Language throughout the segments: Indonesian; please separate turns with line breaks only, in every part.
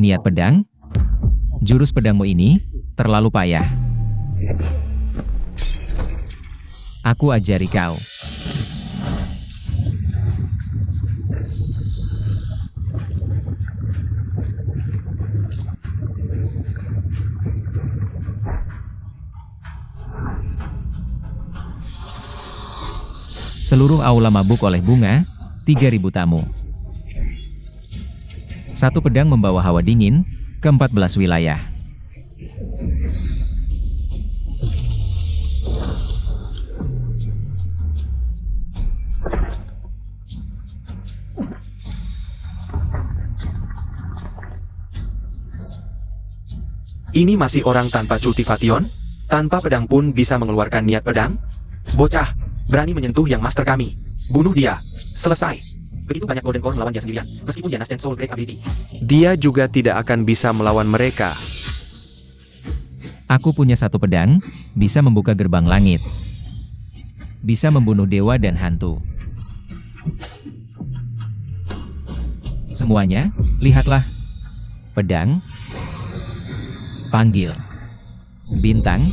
Niat pedang? Jurus pedangmu ini terlalu payah. Aku ajari kau. Seluruh aula mabuk oleh bunga, 3.000 tamu. Satu pedang membawa hawa dingin ke 14 wilayah.
Ini masih orang tanpa cultivation? Tanpa pedang pun bisa mengeluarkan niat pedang? Bocah, berani menyentuh yang master kami. Bunuh dia. Selesai. Begitu banyak Golden Core melawan dia sendirian, meskipun dia Nascent Soul Great Ability. Dia juga tidak akan bisa melawan mereka.
Aku punya satu pedang, bisa membuka gerbang langit. Bisa membunuh dewa dan hantu. Semuanya, lihatlah. Pedang. Panggil. Bintang.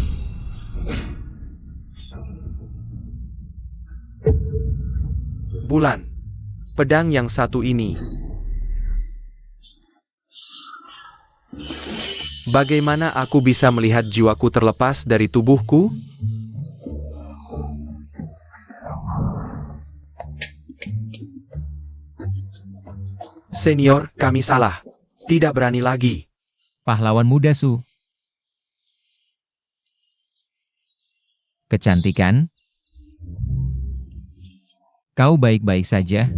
Bulan. Pedang yang satu ini. Bagaimana aku bisa melihat jiwaku terlepas dari tubuhku? Senior, kami salah. Tidak berani lagi.
Pahlawan muda Su. Kecantikan. Kau baik-baik saja.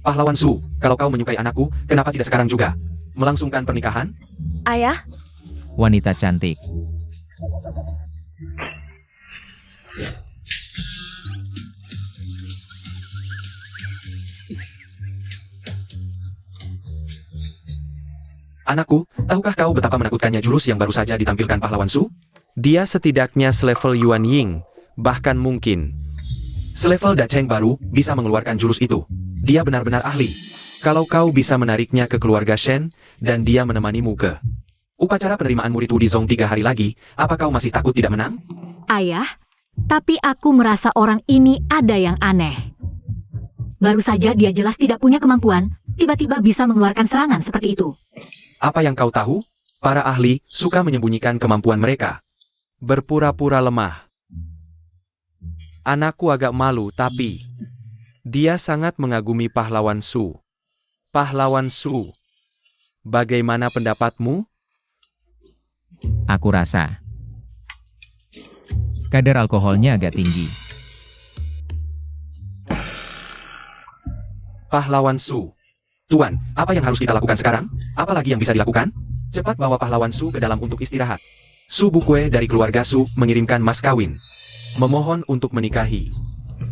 Pahlawan Su, kalau kau menyukai anakku, kenapa tidak sekarang juga? Melangsungkan pernikahan?
Ayah,
Wanita cantik.
Anakku, tahukah kau betapa menakutkannya jurus yang baru saja ditampilkan pahlawan Su? Dia setidaknya selevel Yuan Ying, bahkan mungkin selevel Da Cheng baru bisa mengeluarkan jurus itu. Dia benar-benar ahli. Kalau kau bisa menariknya ke keluarga Shen, dan dia menemanimu ke upacara penerimaan murid Wudizong 3 hari lagi, apa kau masih takut tidak menang?
ayah, tapi aku merasa orang ini ada yang aneh. Baru saja dia jelas tidak punya kemampuan, tiba-tiba bisa mengeluarkan serangan seperti itu.
Apa yang kau tahu? Para ahli suka menyembunyikan kemampuan mereka. Berpura-pura lemah. Anakku agak malu, tapi dia sangat mengagumi pahlawan Su. Pahlawan Su, bagaimana pendapatmu?
Aku rasa kadar alkoholnya agak tinggi.
Pahlawan Su. Tuan, apa yang harus kita lakukan sekarang? Apalagi yang bisa dilakukan? Cepat bawa pahlawan Su ke dalam untuk istirahat. Su Bukue dari keluarga Su mengirimkan mas kawin. Memohon untuk menikahi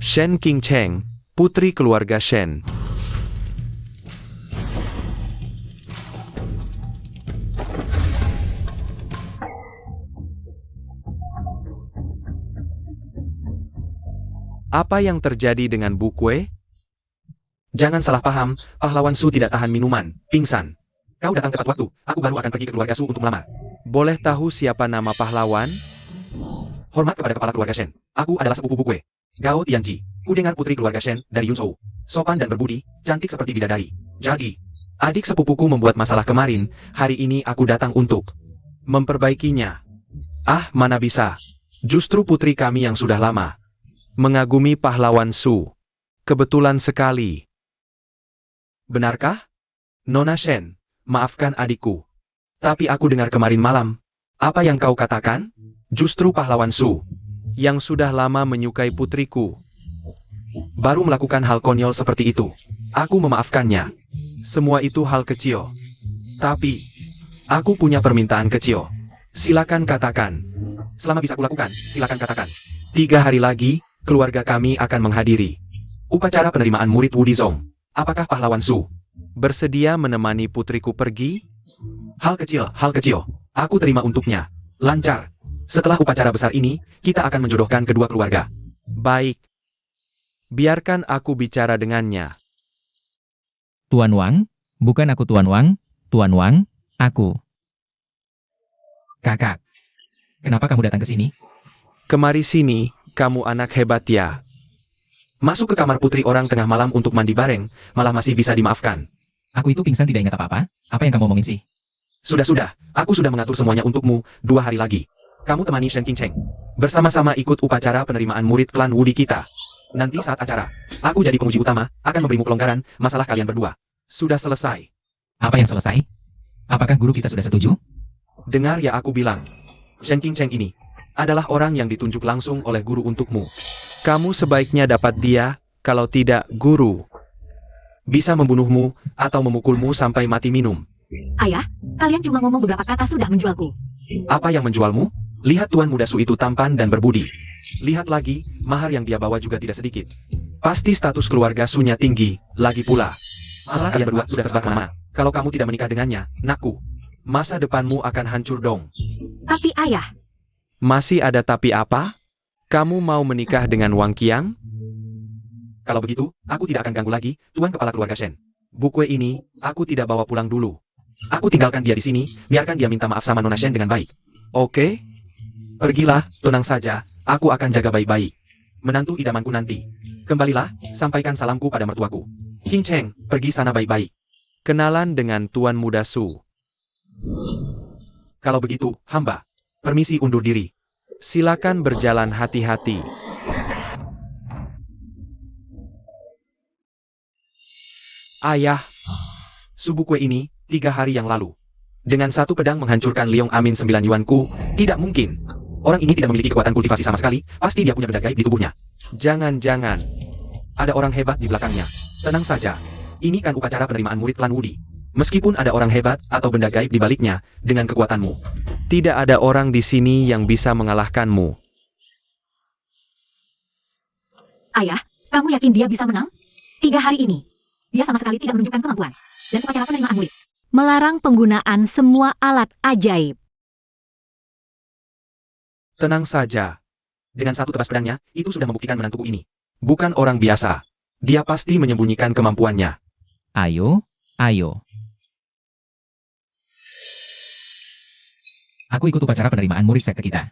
Shen King Cheng, putri keluarga Shen. Apa yang terjadi dengan Bukue? Jangan salah paham, pahlawan Su tidak tahan minuman, pingsan. Kau datang tepat waktu, aku baru akan pergi ke keluarga Su untuk melamar. Boleh tahu siapa nama pahlawan? Hormat kepada kepala keluarga Shen. Aku adalah sepupu Bukue. Gao Tianji, ku dengar putri keluarga Shen dari Yunzhou. Sopan dan berbudi, cantik seperti bidadari. Jadi, adik sepupuku membuat masalah kemarin, hari ini aku datang untuk memperbaikinya. Ah, mana bisa. Justru putri kami yang sudah lama mengagumi pahlawan Su. Kebetulan sekali. Benarkah? Nona Shen, maafkan adikku. Tapi aku dengar kemarin malam. Apa yang kau katakan? Justru pahlawan Su, yang sudah lama menyukai putriku, baru melakukan hal konyol seperti itu. Aku memaafkannya. Semua itu hal kecil. Tapi, aku punya permintaan kecil. Silakan katakan. Selama bisa kulakukan, silakan katakan. 3 hari lagi, keluarga kami akan menghadiri upacara penerimaan murid Wudizong. Apakah pahlawan Su bersedia menemani putriku pergi? Hal kecil, aku terima untuknya. Lancar. Setelah upacara besar ini, kita akan menjodohkan kedua keluarga. Baik. Biarkan aku bicara dengannya.
Tuan Wang? Bukan aku Tuan Wang. Tuan Wang, aku. Kakak, kenapa kamu datang ke sini?
Kemari sini, kamu anak hebat ya. Masuk ke kamar putri orang tengah malam untuk mandi bareng, malah masih bisa dimaafkan.
Aku itu pingsan tidak ingat apa-apa. Apa yang kamu omongin sih?
Sudah, aku sudah mengatur semuanya untukmu, 2 hari lagi. Kamu temani Shen Qingcheng. Bersama-sama ikut upacara penerimaan murid klan Wudi kita. Nanti saat acara, aku jadi penguji utama, akan memberimu kelonggaran, masalah kalian berdua. Sudah selesai.
Apa yang selesai? Apakah guru kita sudah setuju?
Dengar ya aku bilang. Shen Qingcheng ini adalah orang yang ditunjuk langsung oleh guru untukmu. Kamu sebaiknya dapat dia, kalau tidak guru bisa membunuhmu atau memukulmu sampai mati minum.
Ayah, kalian cuma ngomong beberapa kata sudah menjualku.
Apa yang menjualmu? Lihat Tuan Muda Su itu tampan dan berbudi. Lihat lagi, mahar yang dia bawa juga tidak sedikit. Pasti status keluarga Sunya tinggi, lagi pula. Masalah kalian berdua sudah tersebar kemana-mana. Kalau kamu tidak menikah dengannya, nakku, masa depanmu akan hancur dong.
Tapi ayah,
Masih ada tapi apa? Kamu mau menikah dengan Wang Qiang? Kalau begitu, aku tidak akan ganggu lagi, Tuan Kepala Keluarga Shen. Bukue ini, aku tidak bawa pulang dulu. Aku tinggalkan dia di sini, biarkan dia minta maaf sama Nona Shen dengan baik. Oke? Pergilah, tenang saja, aku akan jaga baik-baik. Menantu idamanku nanti. Kembalilah, sampaikan salamku pada mertuaku. King Cheng, pergi sana baik-baik. Kenalan dengan Tuan Muda Su. Kalau begitu, hamba permisi undur diri. Silakan berjalan hati-hati. Ayah, Subukue ini, 3 hari yang lalu. Dengan satu pedang menghancurkan Liong Amin 9 yuanku, tidak mungkin. Orang ini tidak memiliki kekuatan kultivasi sama sekali, pasti dia punya benda gaib di tubuhnya. Jangan-jangan ada orang hebat di belakangnya. Tenang saja, ini kan upacara penerimaan murid klan Wudi. Meskipun ada orang hebat atau benda gaib di baliknya, dengan kekuatanmu, tidak ada orang di sini yang bisa mengalahkanmu.
ayah, kamu yakin dia bisa menang? 3 hari ini, dia sama sekali tidak menunjukkan kemampuan. Dan upacara penerimaan murid melarang penggunaan semua alat ajaib.
Tenang saja. Dengan satu tebas pedangnya, itu sudah membuktikan menantuku ini bukan orang biasa. Dia pasti menyembunyikan kemampuannya.
Ayo, ayo. Aku ikut upacara penerimaan murid sekte kita.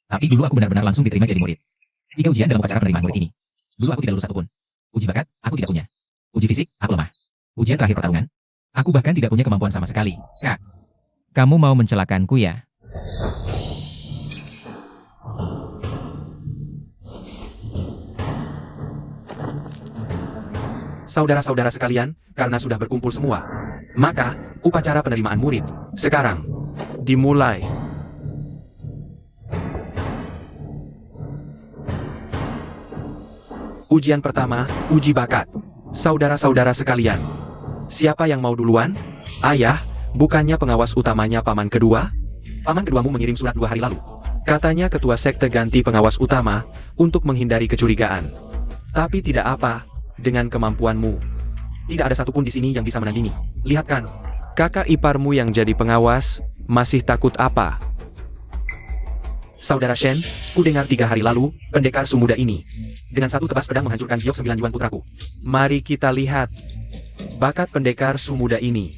Tapi dulu aku benar-benar langsung diterima jadi murid. 3 ujian dalam upacara penerimaan murid ini. Dulu aku tidak lulus satupun. Uji bakat, aku tidak punya. Uji fisik, aku lemah. Ujian terakhir pertarungan, aku bahkan tidak punya kemampuan sama sekali. Kak, kamu mau mencelakanku ya?
Saudara-saudara sekalian, karena sudah berkumpul semua, maka upacara penerimaan murid sekarang dimulai. Ujian pertama, uji bakat. Saudara-saudara sekalian, siapa yang mau duluan? Ayah, bukannya pengawas utamanya paman kedua? Paman keduamu mengirim surat 2 hari lalu. Katanya ketua sekte ganti pengawas utama untuk menghindari kecurigaan. Tapi tidak apa, dengan kemampuanmu, tidak ada satupun di sini yang bisa menandingi. Lihat kan, kakak iparmu yang jadi pengawas, masih takut apa? Saudara Shen, ku dengar 3 hari lalu, pendekar Sumuda ini dengan satu tebas pedang menghancurkan giok 9 yuan putraku. Mari kita lihat bakat pendekar Sumuda ini.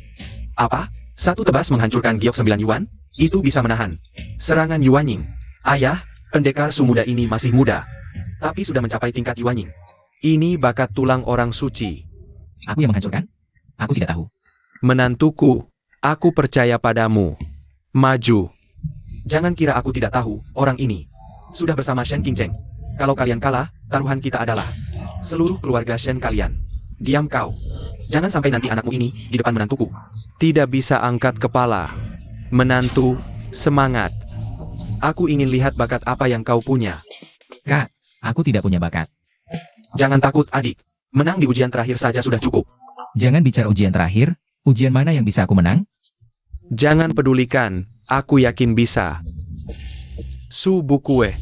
Apa? Satu tebas menghancurkan giok 9 yuan? Itu bisa menahan serangan Yuanying. Ayah, pendekar Sumuda ini masih muda, tapi sudah mencapai tingkat Yuanying. Ini bakat tulang orang suci.
Aku yang menghancurkan? Aku tidak tahu.
Menantuku, aku percaya padamu. Maju. Jangan kira aku tidak tahu, orang ini sudah bersama Shen Qingcheng. Kalau kalian kalah, taruhan kita adalah seluruh keluarga Shen kalian. Diam kau. Jangan sampai nanti anakmu ini di depan menantuku tidak bisa angkat kepala. Menantu, semangat. Aku ingin lihat bakat apa yang kau punya.
Kak, aku tidak punya bakat.
Jangan takut adik. Menang di ujian terakhir saja sudah cukup.
Jangan bicara ujian terakhir. Ujian mana yang bisa aku menang?
Jangan pedulikan, aku yakin bisa. Su Bukue,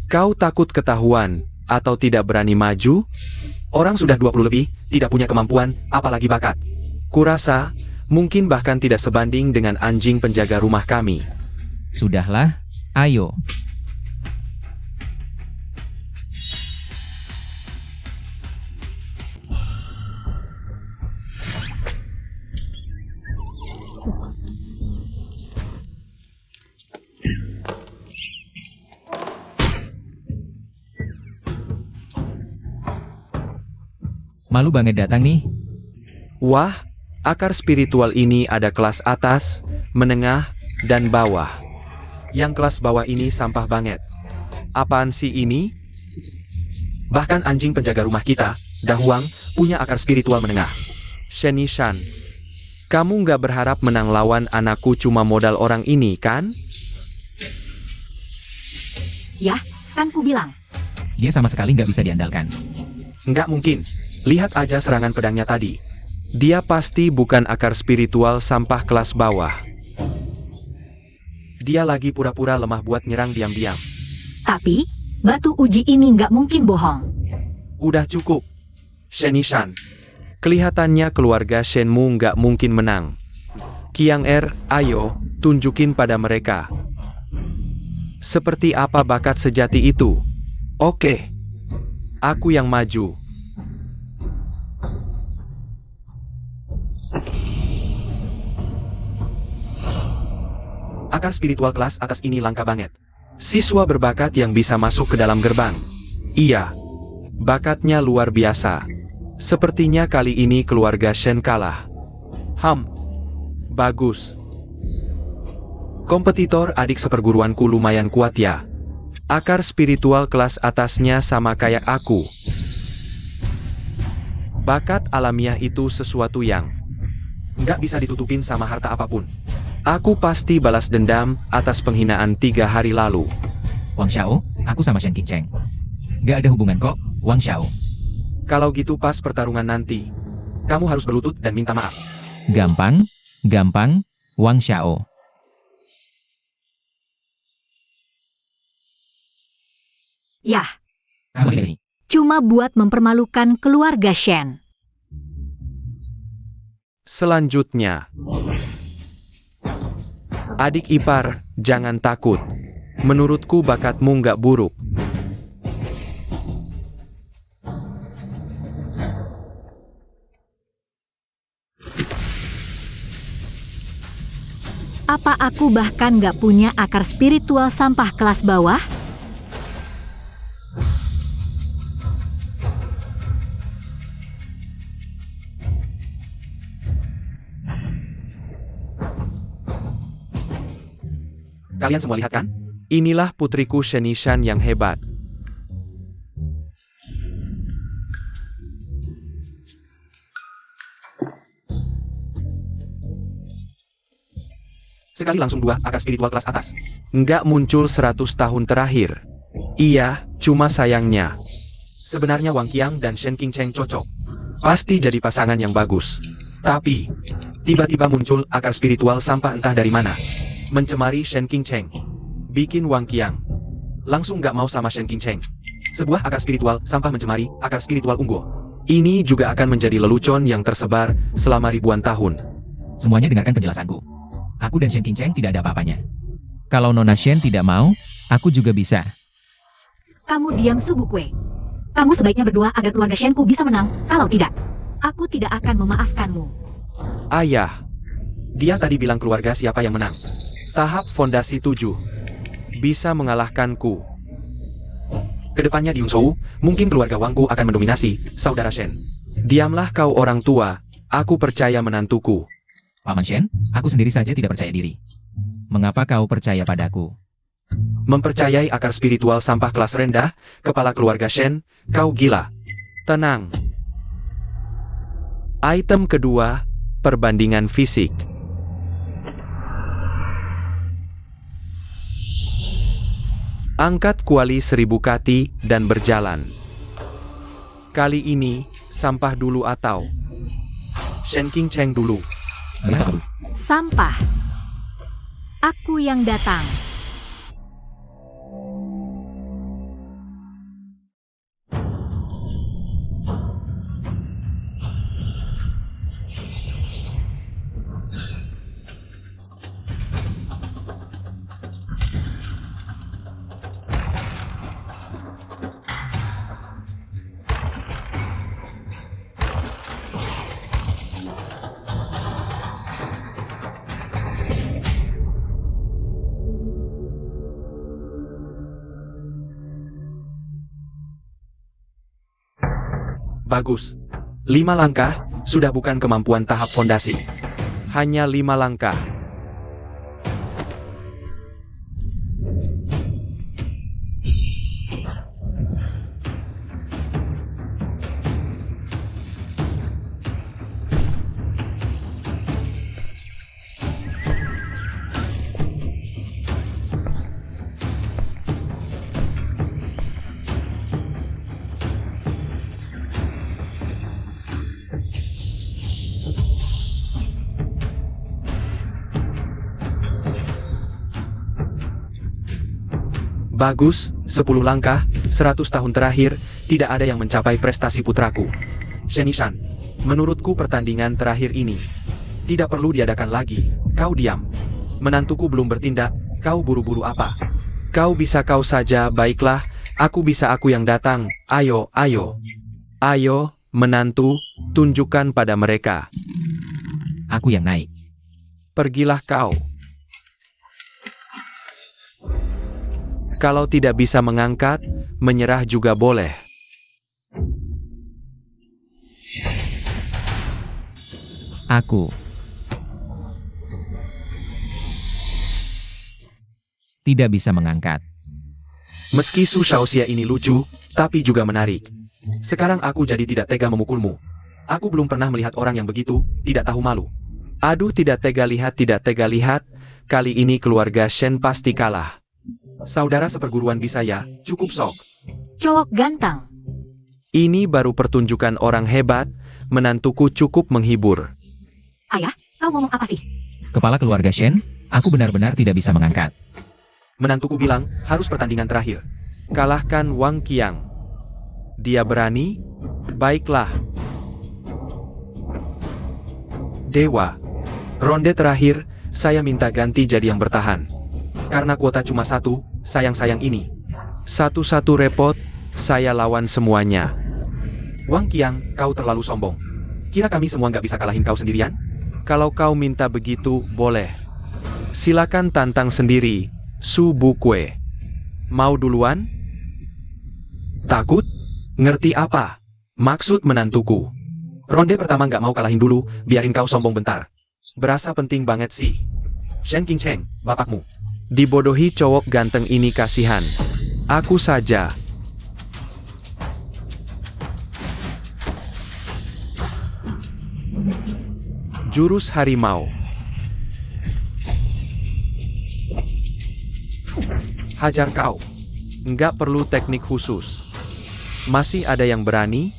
kau takut ketahuan atau tidak berani maju? Orang sudah 20 lebih, tidak punya kemampuan, apalagi bakat. Kurasa, mungkin bahkan tidak sebanding dengan anjing penjaga rumah kami.
Sudahlah, ayo. Malu banget datang nih.
Wah, akar spiritual ini ada kelas atas, menengah, dan bawah. Yang kelas bawah ini sampah banget. Apaan sih ini? Bahkan anjing penjaga rumah kita, Dahuang, punya akar spiritual menengah. Shen Yishan, kamu nggak berharap menang lawan anakku cuma modal orang ini, kan?
Ya, kan ku bilang.
Dia sama sekali nggak bisa diandalkan.
Nggak mungkin. Lihat aja serangan pedangnya tadi. Dia pasti bukan akar spiritual sampah kelas bawah. Dia lagi pura-pura lemah buat nyerang diam-diam.
Tapi, batu uji ini nggak mungkin bohong.
Udah cukup. Shen Yishan. Kelihatannya keluarga Shenmu nggak mungkin menang. Qiang ayo, tunjukin pada mereka. Seperti apa bakat sejati itu? Oke. Aku yang maju. Akar spiritual kelas atas ini langka banget. Siswa berbakat yang bisa masuk ke dalam gerbang. Iya. Bakatnya luar biasa. Sepertinya kali ini keluarga Shen kalah. Bagus. Kompetitor adik seperguruanku lumayan kuat ya. Akar spiritual kelas atasnya sama kayak aku. Bakat alamiah itu sesuatu yang nggak bisa ditutupin sama harta apapun. Aku pasti balas dendam atas penghinaan 3 hari lalu.
Wang Xiao, aku sama Shen Qingcheng. Nggak ada hubungan kok, Wang Xiao.
Kalau gitu pas pertarungan nanti, kamu harus berlutut dan minta maaf.
Gampang, Wang Xiao.
Yah,
Kamu di sini.
cuma buat mempermalukan keluarga Shen.
Selanjutnya, adik ipar, jangan takut. Menurutku bakatmu nggak buruk.
Apa aku bahkan nggak punya akar spiritual sampah kelas bawah?
Kalian semua lihat kan? Inilah putriku Shen Yishan yang hebat. Sekali langsung 2 akar spiritual kelas atas. Nggak muncul 100 tahun terakhir. Iya, cuma sayangnya. Sebenarnya Wang Qiang dan Shen Qingcheng cocok. Pasti jadi pasangan yang bagus. Tapi, tiba-tiba muncul akar spiritual sampah entah dari mana. Mencemari Shen Qingcheng. Bikin Wang Qiang langsung nggak mau sama Shen Qingcheng. Sebuah akar spiritual sampah mencemari akar spiritual unggul. Ini juga akan menjadi lelucon yang tersebar selama ribuan tahun.
Semuanya dengarkan penjelasanku. Aku dan Shen Qingcheng tidak ada apa-apanya. Kalau Nona Shen tidak mau, aku juga bisa.
Kamu diam Subukwe. Kamu sebaiknya berdoa agar keluarga Shenku bisa menang. Kalau tidak, aku tidak akan memaafkanmu.
Ayah, dia tadi bilang keluarga siapa yang menang. Tahap fondasi 7. Bisa mengalahkanku. Kedepannya di Yungzhou, mungkin keluarga Wangku akan mendominasi, saudara Shen. Diamlah kau orang tua, aku percaya menantuku.
Paman Shen, aku sendiri saja tidak percaya diri. Mengapa kau percaya padaku?
Mempercayai akar spiritual sampah kelas rendah, kepala keluarga Shen, kau gila. Tenang. Item kedua, perbandingan fisik. Angkat kuali 1000 kati dan berjalan. Kali ini, sampah dulu atau Shen Qingcheng dulu.
Lihat dulu.
Sampah. Aku yang datang.
Bagus. 5 langkah, sudah bukan kemampuan tahap fondasi. Hanya 5 langkah. Bagus, 10 langkah, 100 tahun terakhir, tidak ada yang mencapai prestasi putraku. Shenishan, menurutku pertandingan terakhir ini tidak perlu diadakan lagi. Kau diam. Menantuku belum bertindak, kau buru-buru apa? Kau bisa kau saja, baiklah, aku bisa aku yang datang. Ayo, ayo. Ayo, menantu, tunjukkan pada mereka.
Aku yang naik.
Pergilah kau. Kalau tidak bisa mengangkat, menyerah juga boleh.
Aku tidak bisa mengangkat.
Meski Su Shaoxia ini lucu, tapi juga menarik. Sekarang aku jadi tidak tega memukulmu. Aku belum pernah melihat orang yang begitu, tidak tahu malu. Aduh, tidak tega lihat. Kali ini keluarga Shen pasti kalah. Saudara seperguruan bisa ya, cukup sok.
Cowok ganteng.
Ini baru pertunjukan orang hebat, menantuku cukup menghibur.
Ayah, kau ngomong apa sih?
Kepala keluarga Shen, aku benar-benar tidak bisa mengangkat.
Menantuku bilang, harus pertandingan terakhir. Kalahkan Wang Qiang. Dia berani? Baiklah. Dewa. Ronde terakhir, saya minta ganti jadi yang bertahan. Karena kuota cuma 1, sayang-sayang ini. Satu-satu repot, saya lawan semuanya. Wang Qiang, kau terlalu sombong. Kira kami semua nggak bisa kalahin kau sendirian? Kalau kau minta begitu, boleh. Silakan tantang sendiri, Su Bukue. Mau duluan? Takut? Ngerti apa? Maksud menantuku. Ronde pertama nggak mau kalahin dulu, biarin kau sombong bentar. Berasa penting banget sih. Shen Qingcheng, bapakmu. Dibodohi cowok ganteng ini kasihan. Aku saja. Jurus harimau. Hajar kau. Nggak perlu teknik khusus. Masih ada yang berani?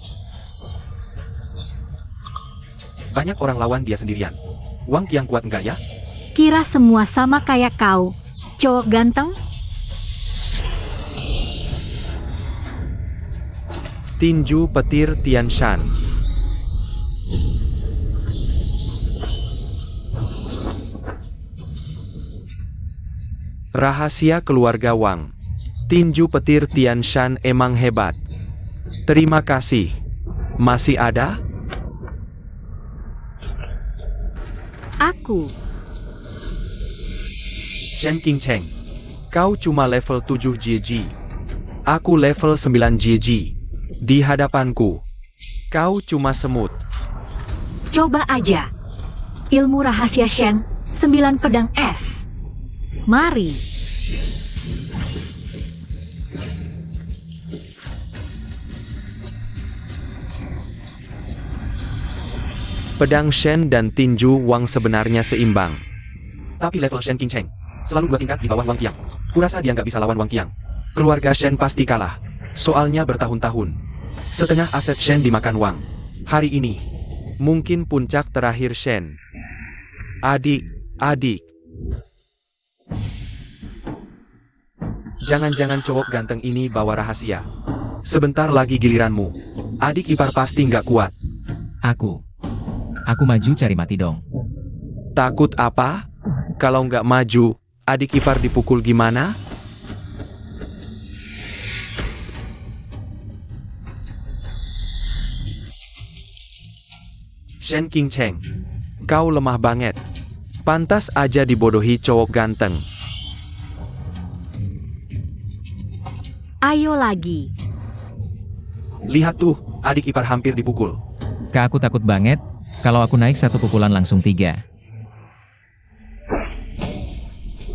Banyak orang lawan dia sendirian. Wang Qiang kuat nggak ya?
Kira semua sama kayak kau. Cowok ganteng?
Tinju petir Tian Shan. Rahasia keluarga Wang. Tinju petir Tian Shan emang hebat. Terima kasih. Masih ada?
Aku.
Shen Qingcheng. Kau cuma level 7 GG. Aku level 9 GG. Di hadapanku, kau cuma semut.
Coba aja. Ilmu rahasia Shen, 9 pedang es. Mari.
Pedang Shen dan tinju Wang sebenarnya seimbang. Tapi level Shen Qingcheng selalu 2 tingkat di bawah Wang Qiang. Kurasa dia nggak bisa lawan Wang Qiang. Keluarga Shen pasti kalah. Soalnya bertahun-tahun. Setengah aset Shen dimakan Wang. Hari ini, mungkin puncak terakhir Shen. Adik. Jangan-jangan cowok ganteng ini bawa rahasia. Sebentar lagi giliranmu. Adik ipar pasti nggak kuat.
Aku maju cari mati dong.
Takut apa? Kalau nggak maju, adik ipar dipukul gimana? Shen Qingcheng, kau lemah banget. Pantas aja dibodohi cowok ganteng.
Ayo lagi.
Lihat tuh, adik ipar hampir dipukul.
Kak, aku takut banget kalau aku naik satu pukulan langsung 3.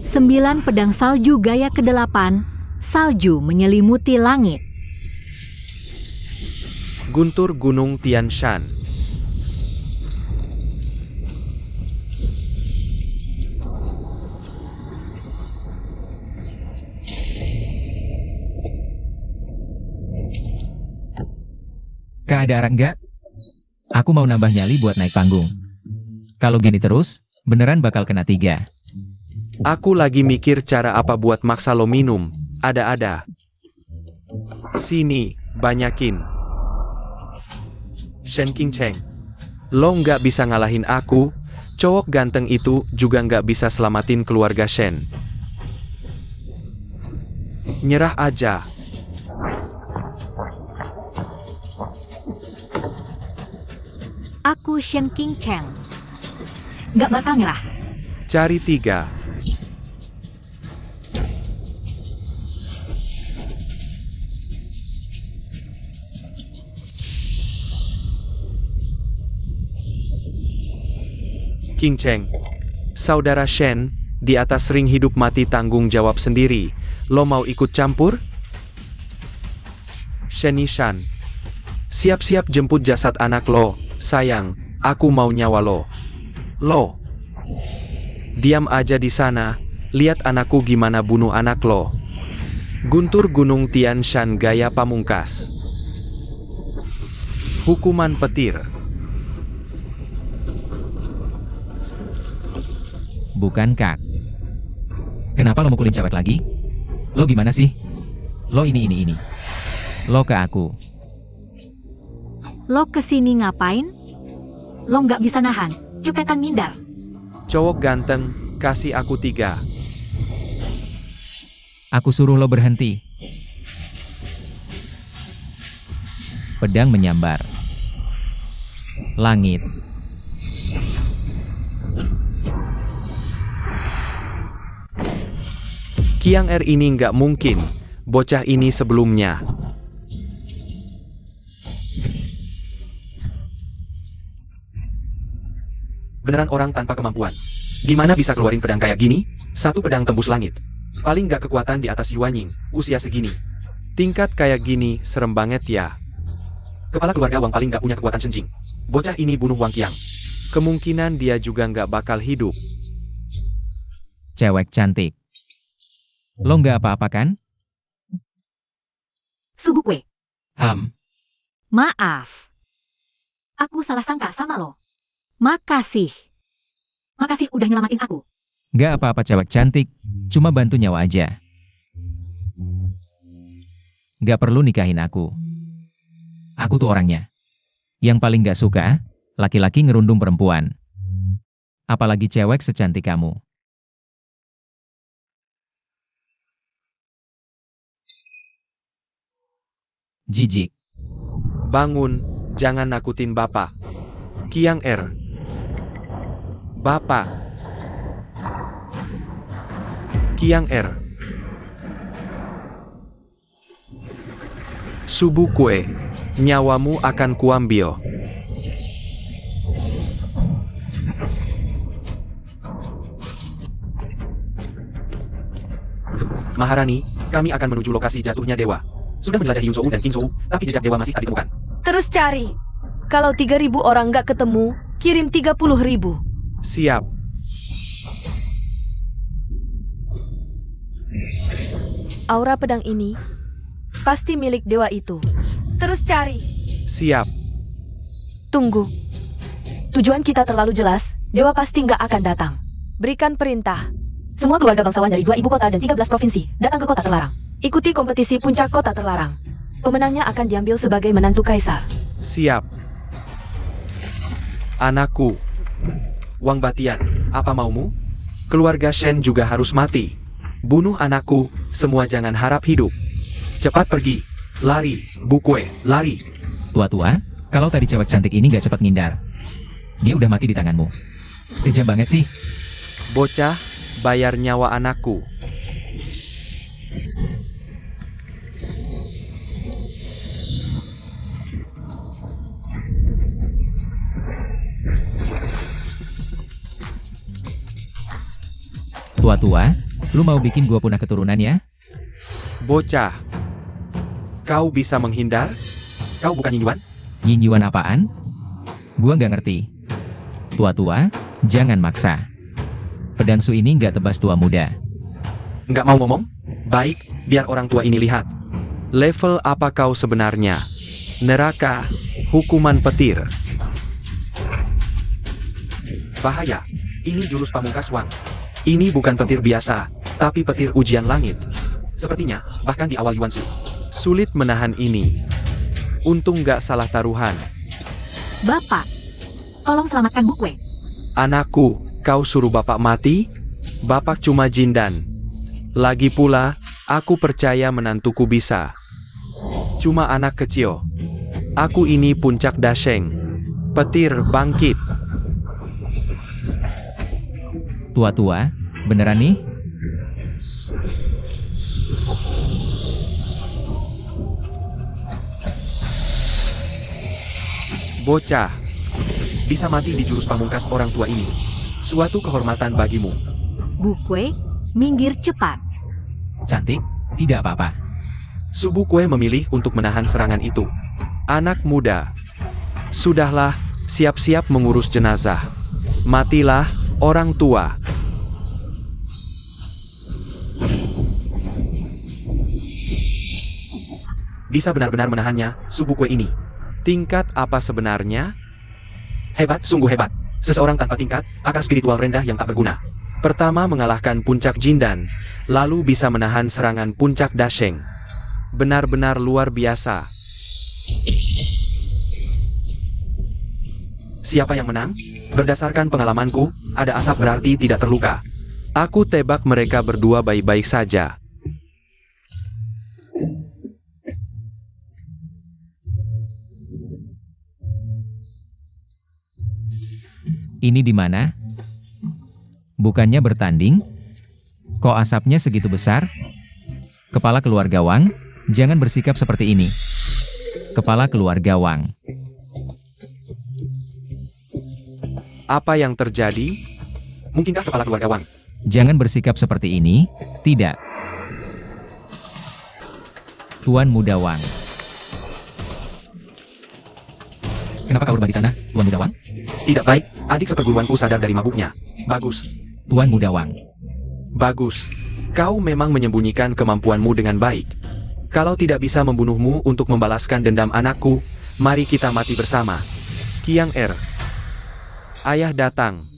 9 pedang salju gaya ke-8, salju menyelimuti langit.
Guntur Gunung Tian Shan.
Kak, ada arah nggak? Aku mau nambah nyali buat naik panggung. Kalau gini terus, beneran bakal kena 3.
Aku lagi mikir cara apa buat maksa lo minum. Ada-ada. Sini, banyakin. Shen King Cheng. Lo nggak bisa ngalahin aku, cowok ganteng itu juga nggak bisa selamatin keluarga Shen. Nyerah aja.
Aku Shen King Cheng. Gak bakal nyerah.
Cari 3. King Cheng. Saudara Shen, di atas ring hidup mati tanggung jawab sendiri. Lo mau ikut campur? Shen Yishan. Siap-siap jemput jasad anak lo. Sayang, aku mau nyawa lo. Lo. Diam aja di sana, lihat anakku gimana bunuh anak lo. Guntur Gunung Tian Shan gaya pamungkas. Hukuman petir.
Bukan, Kak. Kenapa lo mukulin cewek lagi? Lo gimana sih? Lo ini. Lo ke aku.
Lo kesini ngapain? Lo nggak bisa nahan, cepetan ngindar.
Cowok ganteng, kasih aku 3.
Aku suruh lo berhenti. Pedang menyambar. Langit.
Kiang R ini nggak mungkin. Bocah ini sebelumnya. Beneran orang tanpa kemampuan. Gimana bisa keluarin pedang kayak gini? Satu pedang tembus langit. Paling nggak kekuatan di atas Yuan Ying, usia segini. Tingkat kayak gini, serem banget ya. Kepala keluarga Wang paling nggak punya kekuatan senjing. Bocah ini bunuh Wang Qiang. Kemungkinan dia juga nggak bakal hidup.
Cewek cantik. Lo nggak apa-apa kan?
Subukwe, maaf. Aku salah sangka sama lo. Makasih. Makasih udah nyelamatin aku.
Nggak apa-apa cewek cantik, cuma bantu nyawa aja. Nggak perlu nikahin aku. Aku tuh orangnya yang paling nggak suka laki-laki ngerundung perempuan. Apalagi cewek secantik kamu. Jijik.
Bangun, jangan nakutin Bapak. Kiang R. Bapak. Kiang R. Subukwe, nyawamu akan kuambil. Maharani, kami akan menuju lokasi jatuhnya dewa. Sudah menjelajahi Yun Zhou dan King Zhou, tapi jejak dewa masih tak ditemukan.
Terus cari. Kalau 3.000 orang nggak ketemu, kirim 30.000.
Siap.
Aura pedang ini pasti milik dewa itu. Terus cari.
Siap.
Tunggu. Tujuan kita terlalu jelas, dewa pasti nggak akan datang. Berikan perintah. Semua keluarga bangsawan dari 2 ibu kota dan 13 provinsi datang ke kota terlarang. Ikuti kompetisi puncak kota terlarang. Pemenangnya akan diambil sebagai menantu kaisar.
Siap. Anakku. Wang Batian, apa maumu? Keluarga Shen juga harus mati. Bunuh anakku, semua jangan harap hidup. Cepat pergi. Lari, Bukwe, lari.
Tua-tua, kalau tadi cewek cantik ini gak cepat ngindar, dia udah mati di tanganmu. Kejam banget sih.
Bocah, bayar nyawa anakku.
Tua-tua, lu mau bikin gua punah keturunan ya?
Bocah. Kau bisa menghindar? Kau bukan Yin Yuan?
Yin Yuan apaan? Gua nggak ngerti. Tua-tua, jangan maksa. Pedang Su ini nggak tebas tua muda.
Nggak mau ngomong? Baik, biar orang tua ini lihat. Level apa kau sebenarnya? Neraka, hukuman petir. Bahaya, ini jurus pamungkas Wang. Ini bukan petir biasa, tapi petir ujian langit. Sepertinya, bahkan di awal Yuan Shu. Sulit menahan ini. Untung nggak salah taruhan.
Bapak, tolong selamatkan Bukwe.
Anakku, kau suruh bapak mati? Bapak cuma jindan. Lagi pula, aku percaya menantuku bisa. Cuma anak kecil. Aku ini puncak Dasheng. Petir bangkit.
Tua-tua, beneran nih?
Bocah. Bisa mati di jurus pamungkas orang tua ini. Suatu kehormatan bagimu.
Bukwe, minggir cepat.
Cantik? Tidak apa-apa.
Subu Kue memilih untuk menahan serangan itu. Anak muda. Sudahlah, siap-siap mengurus jenazah. Matilah, orang tua. Bisa benar-benar menahannya, Subu Kue ini. Tingkat apa sebenarnya? Hebat, sungguh hebat. Seseorang tanpa tingkat, akar spiritual rendah yang tak berguna. Pertama mengalahkan puncak Jindan, lalu bisa menahan serangan puncak Dasheng. Benar-benar luar biasa. Siapa yang menang? Berdasarkan pengalamanku, ada asap berarti tidak terluka. Aku tebak mereka berdua baik-baik saja.
Ini di mana? Bukannya bertanding? Kok asapnya segitu besar? Kepala keluarga Wang, jangan bersikap seperti ini. Kepala keluarga Wang.
Apa yang terjadi? Mungkinkah kepala keluarga Wang?
Jangan bersikap seperti ini, tidak. Tuan Muda Wang. Kenapa kau berbagi tanah, Tuan Muda Wang?
Tidak baik, adik seperguruanku sadar dari mabuknya. Bagus.
Tuan Muda Wang.
Bagus. Kau memang menyembunyikan kemampuanmu dengan baik. Kalau tidak bisa membunuhmu untuk membalaskan dendam anakku, mari kita mati bersama. Kiang Er. Ayah datang.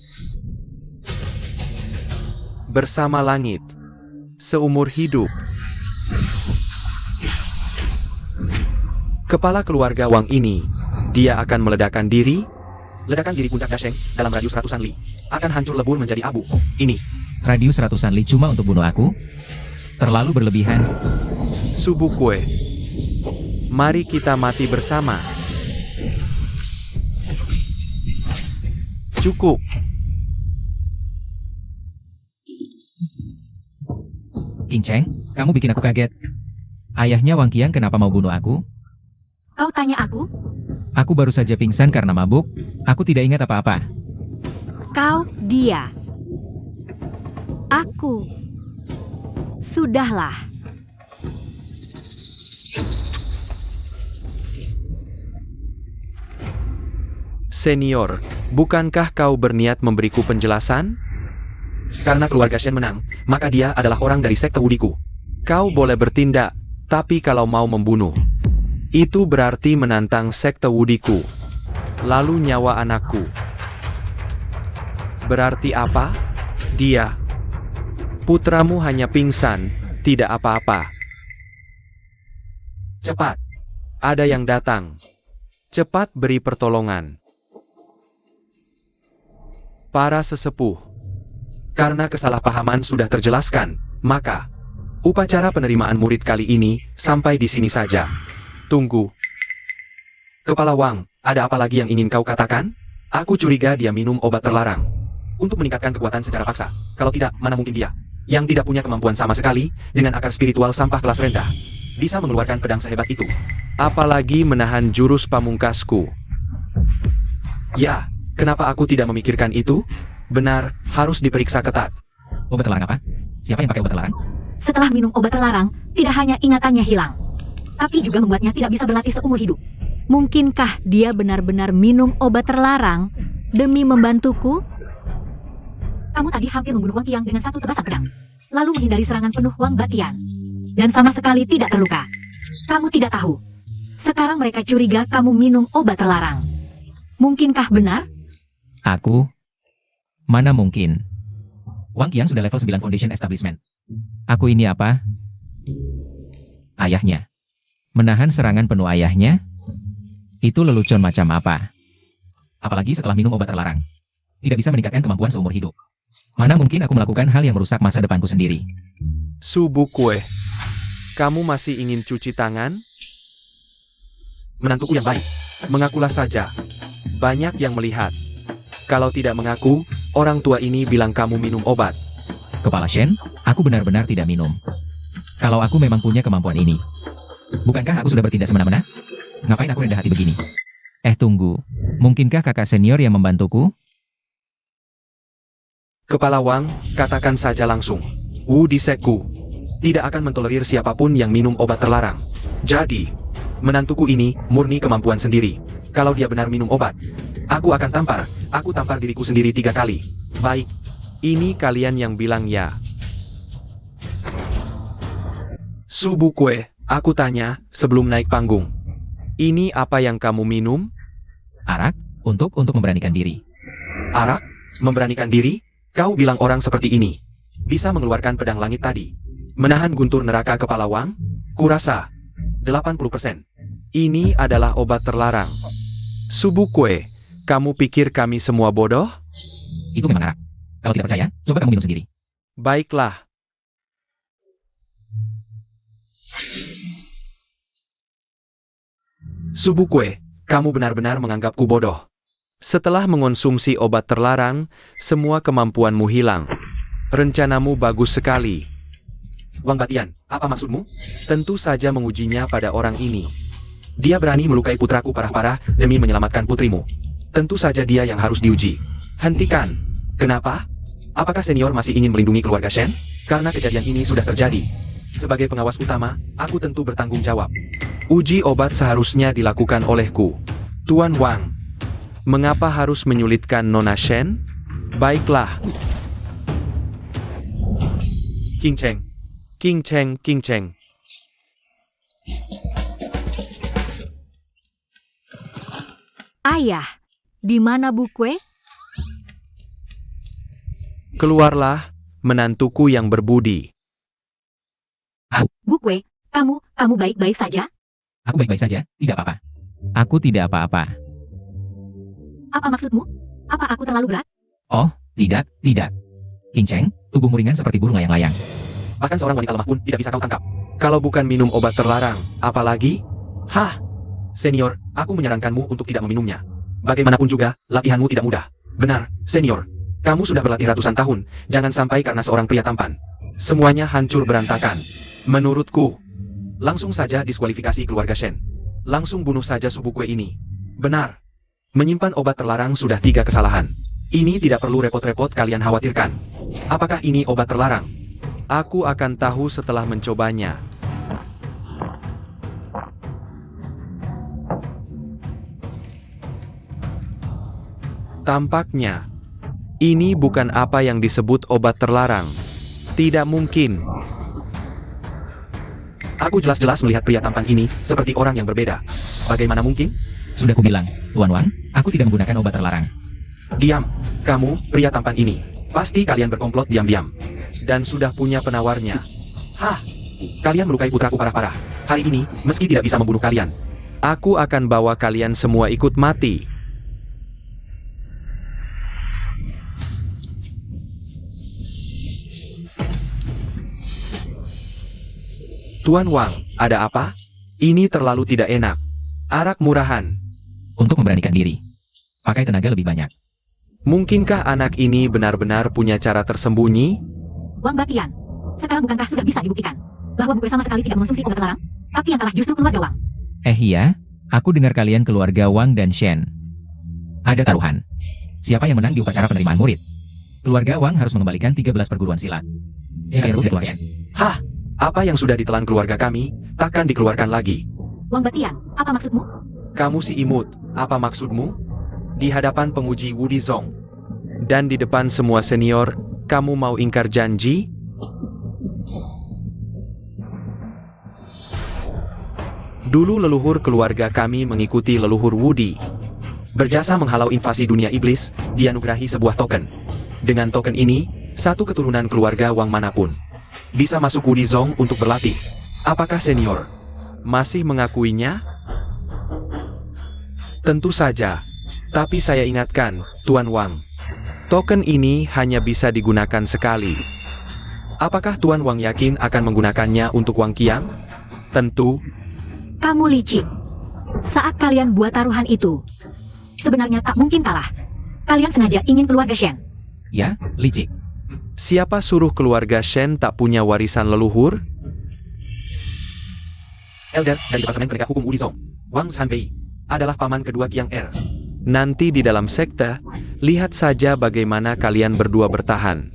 Bersama langit. Seumur hidup. Kepala keluarga Wang ini, dia akan meledakkan diri. Ledakan diri puncak Dasheng dalam radius ratusan li akan hancur lebur menjadi abu. Ini.
Radius ratusan li cuma untuk bunuh aku? Terlalu berlebihan.
Subu Kue. Mari kita mati bersama. Cukup.
King Cheng, kamu bikin aku kaget. Ayahnya Wang Qiang kenapa mau bunuh aku?
Kau tanya aku?
Aku baru saja pingsan karena mabuk. Aku tidak ingat apa-apa.
Kau, dia. Aku. Sudahlah.
Senior, bukankah kau berniat memberiku penjelasan? Karena keluarga Shen menang, maka dia adalah orang dari sekte Wudiku. Kau boleh bertindak, tapi kalau mau membunuh, itu berarti menantang sekte Wudiku. Lalu nyawa anakku. Berarti apa? Dia. Putramu hanya pingsan, tidak apa-apa. Cepat. Ada yang datang. Cepat beri pertolongan. Para sesepuh. Karena kesalahpahaman sudah terjelaskan, maka upacara penerimaan murid kali ini sampai di sini saja. Tunggu. Kepala Wang, ada apa lagi yang ingin kau katakan? Aku curiga dia minum obat terlarang. Untuk meningkatkan kekuatan secara paksa. Kalau tidak, mana mungkin dia, yang tidak punya kemampuan sama sekali, dengan akar spiritual sampah kelas rendah, bisa mengeluarkan pedang sehebat itu. Apalagi menahan jurus pamungkasku. Ya, kenapa aku tidak memikirkan itu? Benar, harus diperiksa ketat.
Obat terlarang apa? Siapa yang pakai obat terlarang?
Setelah minum obat terlarang, tidak hanya ingatannya hilang, tapi juga membuatnya tidak bisa berlatih seumur hidup. Mungkinkah dia benar-benar minum obat terlarang demi membantuku? Kamu tadi hampir membunuh Wang Qiang dengan satu tebasan pedang, lalu menghindari serangan penuh Wang Batian, dan sama sekali tidak terluka. Kamu tidak tahu. Sekarang mereka curiga kamu minum obat terlarang. Mungkinkah benar?
Aku? Mana mungkin. Wang Qiang sudah level 9 Foundation Establishment. Aku ini apa? Ayahnya. Menahan serangan penuh ayahnya? Itu lelucon macam apa? Apalagi setelah minum obat terlarang. Tidak bisa meningkatkan kemampuan seumur hidup. Mana mungkin aku melakukan hal yang merusak masa depanku sendiri.
Su Bukue, kamu masih ingin cuci tangan? Menantuku yang baik, mengakulah saja. Banyak yang melihat. Kalau tidak mengaku, orang tua ini bilang kamu minum obat.
Kepala Shen, aku benar-benar tidak minum. Kalau aku memang punya kemampuan ini. Bukankah aku sudah bertindak semena-mena? Ngapain aku rendah hati begini? Tunggu. Mungkinkah kakak senior yang membantuku?
Kepala Wang, katakan saja langsung. Wu Disekku tidak akan mentolerir siapapun yang minum obat terlarang. Jadi, menantuku ini murni kemampuan sendiri. Kalau dia benar minum obat, aku akan tampar. Aku tampar diriku sendiri 3 kali. Baik, ini kalian yang bilang ya. Su Bukue, aku tanya sebelum naik panggung. Ini apa yang kamu minum?
Arak, untuk memberanikan diri.
Arak? Memberanikan diri? Kau bilang orang seperti ini bisa mengeluarkan pedang langit tadi, menahan guntur neraka kepala Wang? Kurasa 80%. Ini adalah obat terlarang. Su Bukue, kamu pikir kami semua bodoh?
Itu memang arak. Kalau tidak percaya, coba kamu minum sendiri.
Baiklah. Su Bukue, kamu benar-benar menganggapku bodoh. Setelah mengonsumsi obat terlarang, semua kemampuanmu hilang. Rencanamu bagus sekali. Wang Batian, apa maksudmu? Tentu saja mengujinya pada orang ini. Dia berani melukai putraku parah-parah demi menyelamatkan putrimu. Tentu saja dia yang harus diuji. Hentikan. Kenapa? Apakah senior masih ingin melindungi keluarga Shen? Karena kejadian ini sudah terjadi. Sebagai pengawas utama, aku tentu bertanggung jawab. Uji obat seharusnya dilakukan olehku. Tuan Wang, mengapa harus menyulitkan Nona Shen? Baiklah. King Cheng. King Cheng, King Cheng.
Ayah, di mana Bukue?
Keluarlah, menantuku yang berbudi.
Bukue, kamu baik-baik saja?
Aku baik-baik saja, tidak apa-apa. Aku tidak apa-apa.
Apa maksudmu? Apa aku terlalu berat?
Oh, tidak. King Cheng, tubuhmu ringan seperti burung layang-layang.
Bahkan seorang wanita lemah pun tidak bisa kau tangkap. Kalau bukan minum obat terlarang, apalagi? Hah? Senior, aku menyarankanmu untuk tidak meminumnya. Bagaimanapun juga, latihanmu tidak mudah. Benar, senior. Kamu sudah berlatih ratusan tahun, jangan sampai karena seorang pria tampan semuanya hancur berantakan. Menurutku, langsung saja diskualifikasi keluarga Shen. Langsung bunuh saja Su Bukue ini. Benar. Menyimpan obat terlarang sudah 3 kesalahan. Ini tidak perlu repot-repot kalian khawatirkan. Apakah ini obat terlarang? Aku akan tahu setelah mencobanya. Tampaknya, ini bukan apa yang disebut obat terlarang. Tidak mungkin. Aku jelas-jelas melihat pria tampan ini seperti orang yang berbeda. Bagaimana mungkin?
Sudah kubilang, Tuan Wang, aku tidak menggunakan obat terlarang.
Diam, kamu, pria tampan ini. Pasti kalian berkomplot diam-diam. Dan sudah punya penawarnya. Hah? Kalian melukai putraku parah-parah. Hari ini, meski tidak bisa membunuh kalian, aku akan bawa kalian semua ikut mati. Tuan Wang, ada apa? Ini terlalu tidak enak. Arak murahan.
Untuk memberanikan diri, pakai tenaga lebih banyak.
Mungkinkah anak ini benar-benar punya cara tersembunyi?
Wang Batian, sekarang bukankah sudah bisa dibuktikan bahwa Bukue sama sekali tidak mengonsumsi obat terlarang, tapi yang kalah justru keluarga Wang.
Iya, aku dengar kalian keluarga Wang dan Shen. Ada taruhan. Siapa yang menang di upacara penerimaan murid? Keluarga Wang harus mengembalikan 13 perguruan silat. Yang kalian udah keluarkan.
Hah? Apa yang sudah ditelan keluarga kami, takkan dikeluarkan lagi.
Wang Batian, apa maksudmu?
Kamu si imut, apa maksudmu? Di hadapan penguji Wudi Zong. Dan di depan semua senior, kamu mau ingkar janji? Dulu leluhur keluarga kami mengikuti leluhur Wudi. Berjasa menghalau invasi dunia iblis, dianugerahi sebuah token. Dengan token ini, satu keturunan keluarga Wang manapun bisa masuk Wudi Zong untuk berlatih. Apakah senior masih mengakuinya? Tentu saja. Tapi saya ingatkan, Tuan Wang, token ini hanya bisa digunakan sekali. Apakah Tuan Wang yakin akan menggunakannya untuk Wang Qiang? Tentu.
Kamu licik. Saat kalian buat taruhan itu, sebenarnya tak mungkin kalah. Kalian sengaja ingin keluarga Shen.
Ya, licik.
Siapa suruh keluarga Shen tak punya warisan leluhur? Elder dari Departemen Penegak Hukum Wudi Zong, Wang Sanpei, adalah paman kedua Qiang Er. Nanti di dalam sekte, lihat saja bagaimana kalian berdua bertahan.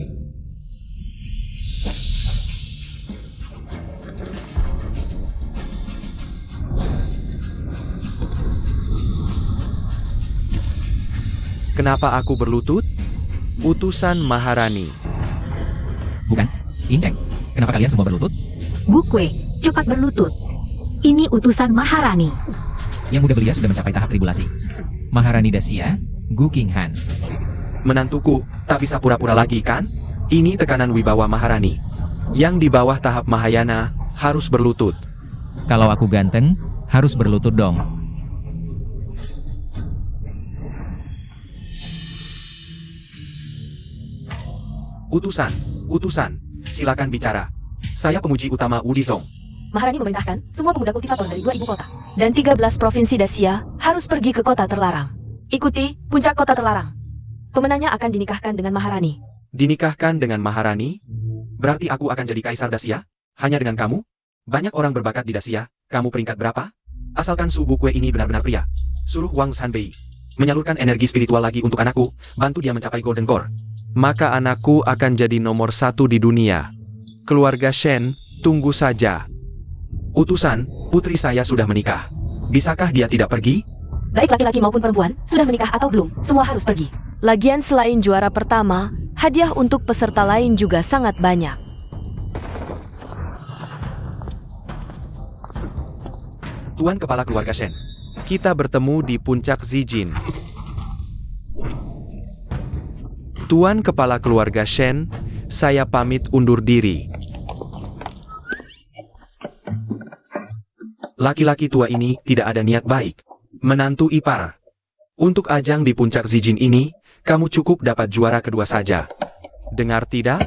Kenapa aku berlutut? Utusan Maharani.
Bukan, Qin Cheng. Kenapa kalian semua berlutut?
Bukwe, cepat berlutut. Ini utusan Maharani.
Yang muda belia sudah mencapai tahap tribulasi. Maharani Dacia, Gu Qinghan.
Menantuku, tak bisa pura-pura lagi kan? Ini tekanan wibawa Maharani. Yang di bawah tahap Mahayana, harus berlutut.
Kalau aku ganteng, harus berlutut dong.
Utusan, silakan bicara. Saya pemuji utama Wudi Zong.
Maharani memerintahkan semua pemuda kultivator dari 2 ibu kota dan 13 provinsi Dacia harus pergi ke kota terlarang. Ikuti puncak kota terlarang. Pemenangnya akan dinikahkan dengan Maharani.
Dinikahkan dengan Maharani? Berarti aku akan jadi kaisar Dacia? Hanya dengan kamu? Banyak orang berbakat di Dacia, kamu peringkat berapa? Asalkan Su Bukwe ini benar-benar pria. Suruh Wang Sanpei menyalurkan energi spiritual lagi untuk anakku, bantu dia mencapai Golden Core. Maka anakku akan jadi nomor 1 di dunia. Keluarga Shen, tunggu saja. Utusan, putri saya sudah menikah. Bisakah dia tidak pergi?
Baik laki-laki maupun perempuan, sudah menikah atau belum, semua harus pergi. Lagian selain juara pertama, hadiah untuk peserta lain juga sangat banyak.
Tuan Kepala Keluarga Shen, kita bertemu di puncak Zijin. Tuan Kepala Keluarga Shen, saya pamit undur diri. Laki-laki tua ini tidak ada niat baik. Menantu ipar. Untuk ajang di puncak Zijin ini, kamu cukup dapat juara kedua saja. Dengar tidak?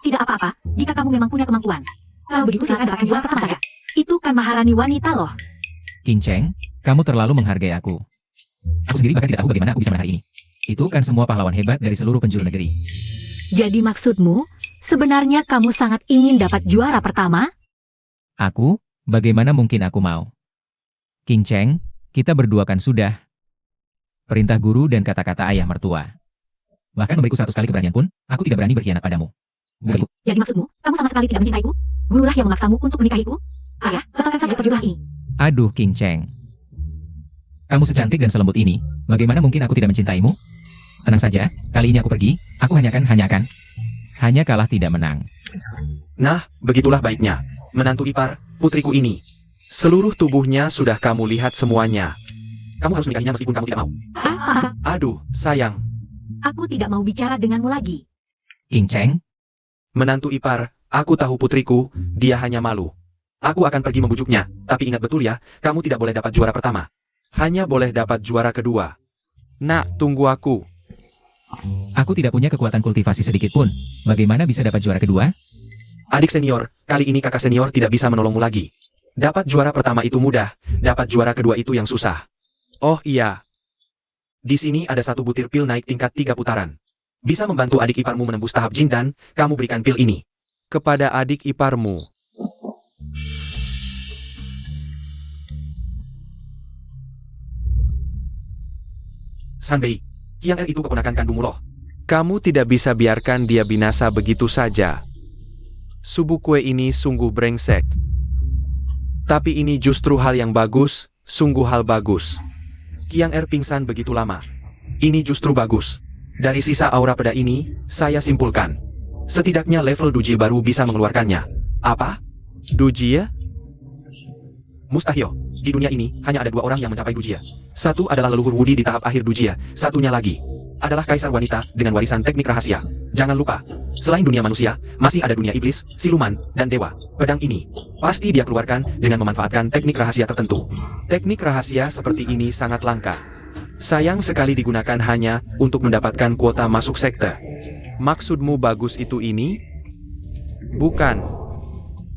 Tidak apa-apa, jika kamu memang punya kemampuan. Kalau begitu silakan dapatkan juara pertama saja. Itu kan Maharani wanita loh.
Qin Cheng, kamu terlalu menghargai aku. Aku sendiri bahkan tidak tahu bagaimana aku bisa menang hari ini. Itu kan semua pahlawan hebat dari seluruh penjuru negeri.
Jadi maksudmu, sebenarnya kamu sangat ingin dapat juara pertama?
Aku? Bagaimana mungkin aku mau? Qin Cheng, kita berdua kan sudah. Perintah guru dan kata-kata ayah mertua. Bahkan memberiku 100 kali keberanian pun, aku tidak berani berkhianat padamu. Bukan.
Jadi maksudmu, kamu sama sekali tidak mencintaiku? Gurulah yang memaksamu untuk menikahiku? Ayah, batalkan saja perjodohan ini.
Aduh Qin Cheng. Kamu secantik dan selembut ini, bagaimana mungkin aku tidak mencintaimu? Tenang saja, kali ini aku pergi, aku hanya akan. Hanya kalah tidak menang.
Nah, begitulah baiknya. Menantu ipar, putriku ini. Seluruh tubuhnya sudah kamu lihat semuanya. Kamu harus menikahinya meskipun kamu tidak mau. Aduh, sayang.
Aku tidak mau bicara denganmu lagi.
Qin Cheng,
Menantu ipar, aku tahu putriku, dia hanya malu. Aku akan pergi membujuknya, tapi ingat betul ya, kamu tidak boleh dapat juara pertama. Hanya boleh dapat juara kedua. Nak, tunggu aku.
aku tidak punya kekuatan kultivasi sedikit pun. Bagaimana bisa dapat juara kedua?
Adik senior, kali ini kakak senior tidak bisa menolongmu lagi. Dapat juara pertama itu mudah, dapat juara kedua itu yang susah. Oh iya. Di sini ada 1 butir pil naik tingkat 3 putaran. Bisa membantu adik iparmu menembus tahap Jin dan kamu berikan pil ini kepada adik iparmu. Sanbei, Qiang Er itu keponakan kandungmu loh. Kamu tidak bisa biarkan dia binasa begitu saja. Subukue ini sungguh brengsek. Tapi ini justru hal yang bagus, sungguh hal bagus. Qiang Er pingsan begitu lama. Ini justru bagus. Dari sisa aura peda ini, saya simpulkan. Setidaknya level Duji baru bisa mengeluarkannya. Apa? Duji ya? Mustahil. Di dunia ini, hanya ada 2 orang yang mencapai Dujia. Satu adalah leluhur Wudi di tahap akhir Dujia, satunya lagi adalah kaisar wanita dengan warisan teknik rahasia. Jangan lupa, selain dunia manusia, masih ada dunia iblis, siluman, dan dewa. Pedang ini pasti dia keluarkan dengan memanfaatkan teknik rahasia tertentu. Teknik rahasia seperti ini sangat langka. Sayang sekali digunakan hanya untuk mendapatkan kuota masuk sekte. Maksudmu bagus itu ini? Bukan.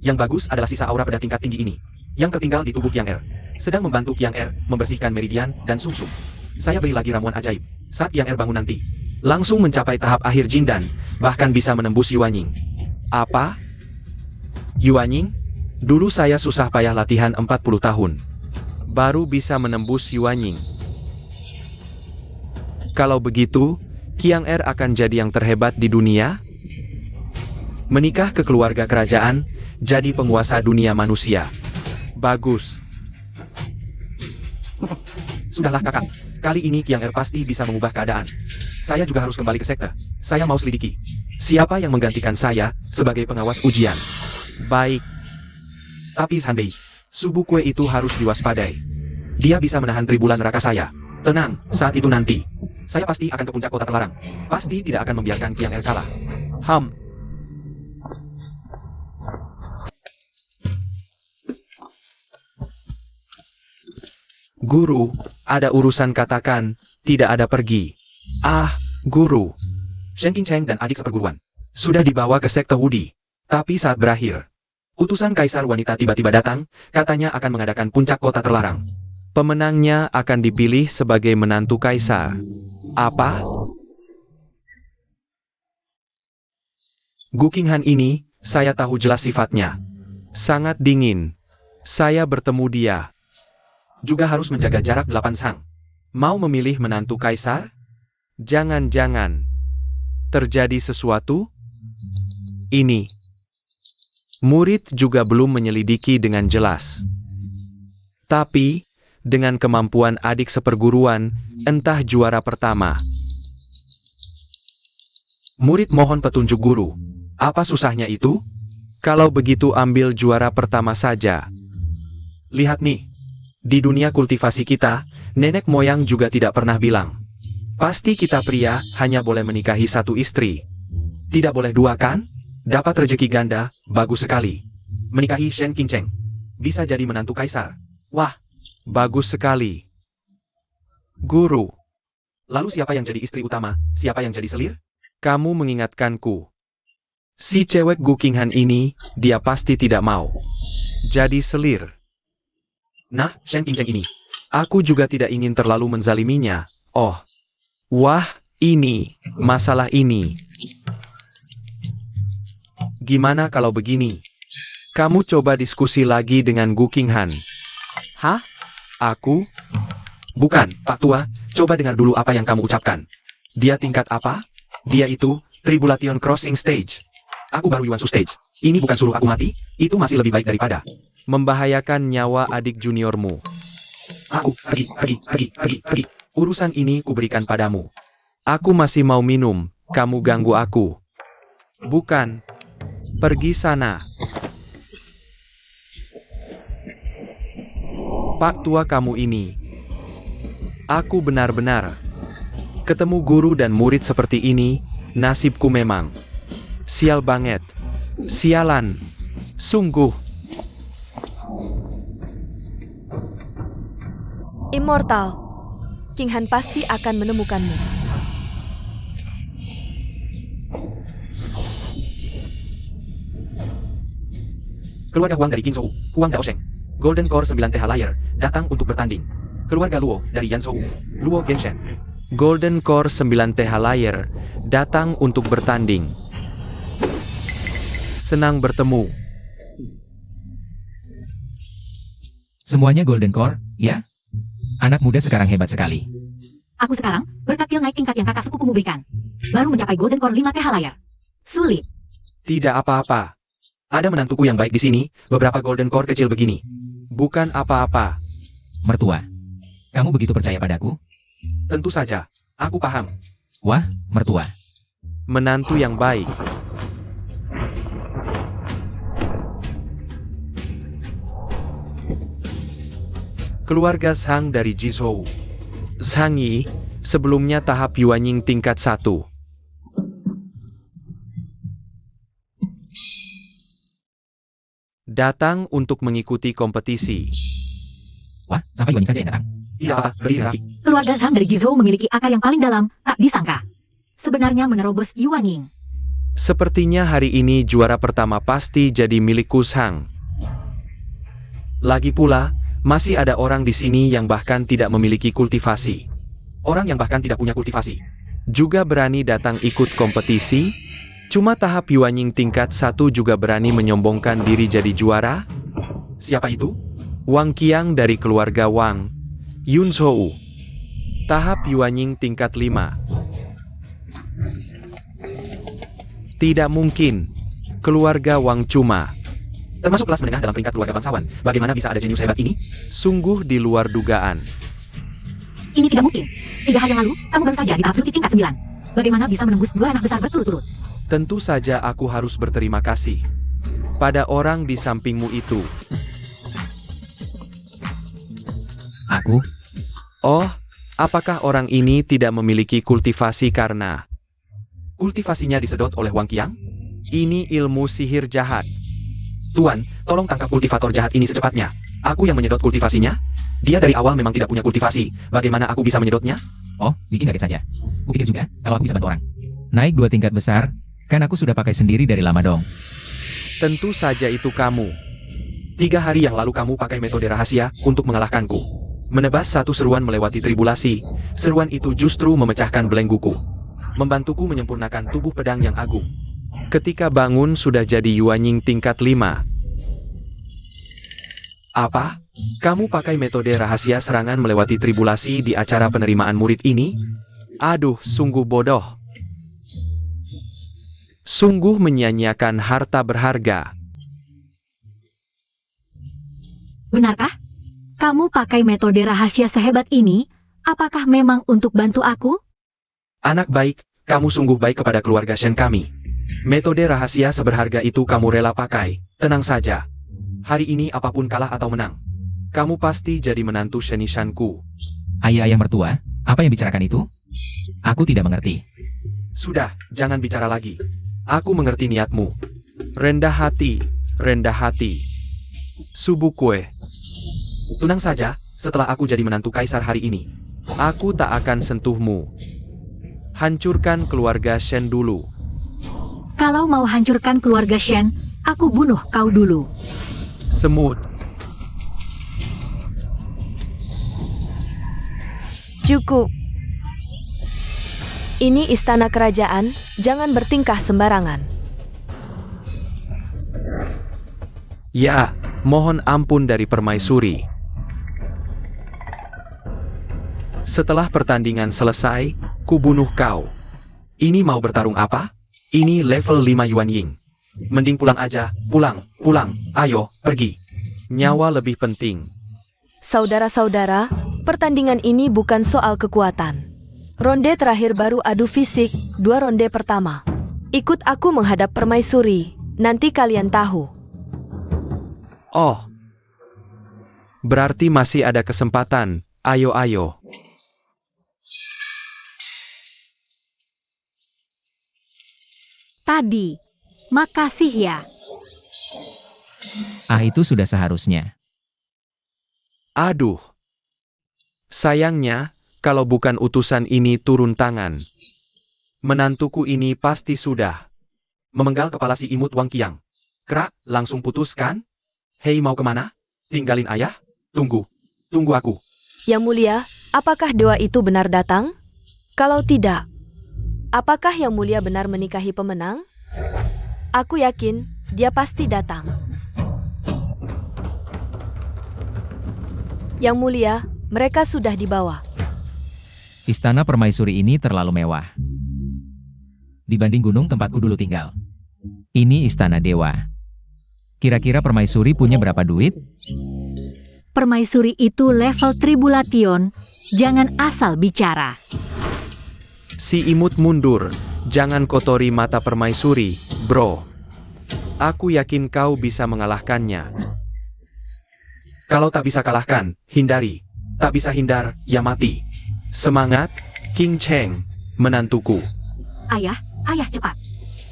Yang bagus adalah sisa aura pada tingkat tinggi ini, yang tertinggal di tubuh Qiang Er. Sedang membantu Qiang Er membersihkan meridian dan sumsum. Saya beri lagi ramuan ajaib. Saat Qiang Er bangun nanti, langsung mencapai tahap akhir Jindan, bahkan bisa menembus Yuanying. Apa? Yuanying? Dulu saya susah payah latihan 40 tahun. Baru bisa menembus Yuanying. Kalau begitu, Qiang Er akan jadi yang terhebat di dunia? Menikah ke keluarga kerajaan, jadi penguasa dunia manusia. Bagus. Sudahlah kakak, kali ini Qiang Er pasti bisa mengubah keadaan. Saya juga harus kembali ke sekte. Saya mau selidiki siapa yang menggantikan saya sebagai pengawas ujian. Baik. Tapi Sanbei, Subukue itu harus diwaspadai. Dia bisa menahan tribulan neraka saya. Tenang, saat itu nanti saya pasti akan ke puncak kota terlarang. Pasti tidak akan membiarkan Qiang Er kalah. Guru, ada urusan katakan, tidak ada pergi. Ah, guru. Shen Qingcheng dan adik seperguruan sudah dibawa ke sekte Wudi. Tapi saat berakhir, utusan kaisar wanita tiba-tiba datang, katanya akan mengadakan puncak kota terlarang. Pemenangnya akan dipilih sebagai menantu kaisar. Apa? Gu Qinghan ini, saya tahu jelas sifatnya. Sangat dingin. Saya bertemu dia. Juga harus menjaga jarak 8 sang. Mau memilih menantu kaisar? Jangan-jangan terjadi sesuatu? Ini. Murid juga belum menyelidiki dengan jelas. Tapi, dengan kemampuan adik seperguruan, entah juara pertama. Murid mohon petunjuk guru. Apa susahnya itu? Kalau begitu ambil juara pertama saja. Lihat nih. Di dunia kultivasi kita, nenek moyang juga tidak pernah bilang. Pasti kita pria hanya boleh menikahi 1 istri. Tidak boleh 2 kan? Dapat rezeki ganda, bagus sekali. Menikahi Shen Qingcheng. Bisa jadi menantu kaisar. Wah, bagus sekali. Guru. Lalu siapa yang jadi istri utama, siapa yang jadi selir? Kamu mengingatkanku. Si cewek Gu Qinghan ini, dia pasti tidak mau jadi selir. Nah, Shen Qingcheng ini. Aku juga tidak ingin terlalu menzaliminya. Oh. Wah, ini. Masalah ini. Gimana kalau begini? Kamu coba diskusi lagi dengan Gu Qinghan. Hah? Aku? Bukan, Pak Tua. Coba dengar dulu apa yang kamu ucapkan. Dia tingkat apa? Dia itu, Tribulation Crossing Stage. Aku baru Yuansu Stage. Ini bukan suruh aku mati, itu masih lebih baik daripada membahayakan nyawa adik juniormu. Aku, pergi. Urusan ini kuberikan padamu. Aku masih mau minum, kamu ganggu aku. Bukan. Pergi sana. Pak Tua kamu ini. Aku benar-benar. Ketemu guru dan murid seperti ini, nasibku memang. Sial banget. Sialan. Sungguh.
Immortal. Qinghan pasti akan menemukanmu.
Keluarga Huang dari Qingzhou, Huang Daosheng, Golden Core 9 TH Layer, datang untuk bertanding. Keluarga Luo dari Yanzhou, Luo Genshen, Golden Core 9 TH Layer, datang untuk bertanding. Senang bertemu.
Semuanya Golden Core, ya? Anak muda sekarang hebat sekali.
Aku sekarang berkapil naik tingkat yang kakak sepupumu berikan. Baru mencapai Golden Core 5 TH layar. Sulit.
Tidak apa-apa. Ada menantuku yang baik di sini, beberapa golden core kecil begini. Bukan apa-apa.
Mertua, kamu begitu percaya padaku?
Tentu saja, aku paham.
Wah, mertua.
Menantu yang baik. Keluarga Zhang dari Jizhou. Zhang Yi, sebelumnya tahap Yuanying tingkat 1. Datang untuk mengikuti kompetisi.
Wah, sampai Yuanying saja yang datang.
Tidak apa, berdiri rapi.
Keluarga Zhang dari Jizhou memiliki akar yang paling dalam, tak disangka. Sebenarnya menerobos Yuanying.
Sepertinya hari ini juara pertama pasti jadi milikku Zhang. Lagi pula, masih ada orang di sini yang bahkan tidak memiliki kultivasi. Orang yang bahkan tidak punya kultivasi juga berani datang ikut kompetisi. Cuma tahap Yuanying tingkat 1 juga berani menyombongkan diri jadi juara. Siapa itu? Wang Qiang dari keluarga Wang. Yunzhou. Tahap Yuanying tingkat 5. Tidak mungkin. Keluarga Wang cuma termasuk kelas menengah dalam peringkat keluarga bangsawan. Bagaimana bisa ada jenius hebat ini? Sungguh di luar dugaan.
Ini tidak mungkin. 3 hari yang lalu, kamu baru saja di tahap Suti tingkat 9. Bagaimana bisa menembus 2 anak besar berturut-turut?
Tentu saja aku harus berterima kasih pada orang di sampingmu itu.
Aku?
Oh, apakah orang ini tidak memiliki kultivasi karena kultivasinya disedot oleh Wang Qiang? Ini ilmu sihir jahat. Tuan, tolong tangkap kultivator jahat ini secepatnya. Aku yang menyedot kultivasinya? Dia dari awal memang tidak punya kultivasi. Bagaimana aku bisa menyedotnya?
Oh, bikin kaget saja. Kupikir juga, kalau aku bisa bantu orang. Naik 2 tingkat besar, kan aku sudah pakai sendiri dari lama dong.
Tentu saja itu kamu. 3 hari yang lalu kamu pakai metode rahasia untuk mengalahkanku. Menebas satu seruan melewati tribulasi. Seruan itu justru memecahkan belengguku. Membantuku menyempurnakan tubuh pedang yang agung. Ketika bangun sudah jadi Yuanying tingkat 5. Apa? Kamu pakai metode rahasia serangan melewati tribulasi di acara penerimaan murid ini? Aduh, sungguh bodoh. Sungguh menyia-nyiakan harta berharga.
Benarkah? Kamu pakai metode rahasia sehebat ini? Apakah memang untuk bantu aku?
Anak baik, kamu sungguh baik kepada keluarga Shen kami. Metode rahasia seberharga itu kamu rela pakai. Tenang saja. Hari ini apapun kalah atau menang, kamu pasti jadi menantu Shenishanku.
Ayah-ayah mertua, apa yang bicarakan itu? Aku tidak mengerti.
Sudah, jangan bicara lagi. Aku mengerti niatmu. Rendah hati, rendah hati. Subuh kue. Tenang saja, setelah aku jadi menantu kaisar hari ini, aku tak akan sentuhmu. Hancurkan keluarga Shen dulu.
Kalau mau hancurkan keluarga Shen, aku bunuh kau dulu.
Semut.
Cukup. Ini istana kerajaan, jangan bertingkah sembarangan.
Ya, mohon ampun dari permaisuri. Setelah pertandingan selesai, ku bunuh kau. Ini mau bertarung apa? Ini level 5 Yuanying. Mending pulang aja, pulang, ayo, pergi. Nyawa lebih penting.
Saudara-saudara, pertandingan ini bukan soal kekuatan. Ronde terakhir baru adu fisik, 2 ronde pertama. Ikut aku menghadap permaisuri, nanti kalian tahu.
Oh. Berarti masih ada kesempatan, ayo.
Tadi, makasih ya.
Itu sudah seharusnya.
Aduh. Sayangnya, kalau bukan utusan ini turun tangan, menantuku ini pasti sudah memenggal kepala si imut Wang Qiang. Krak, langsung putuskan. Hei, mau kemana? Tinggalin ayah? Tunggu aku.
Yang mulia, apakah doa itu benar datang? Kalau tidak, apakah Yang Mulia benar menikahi pemenang? Aku yakin dia pasti datang. Yang Mulia, mereka sudah dibawa.
Istana permaisuri ini terlalu mewah. Dibanding gunung tempatku dulu tinggal. Ini istana dewa. Kira-kira permaisuri punya berapa duit?
Permaisuri itu level Tribulation, jangan asal bicara.
Si imut mundur. Jangan kotori mata permaisuri, bro. Aku yakin kau bisa mengalahkannya. Kalau tak bisa kalahkan, hindari. Tak bisa hindar, ya mati. Semangat, King Cheng, menantuku.
Ayah cepat.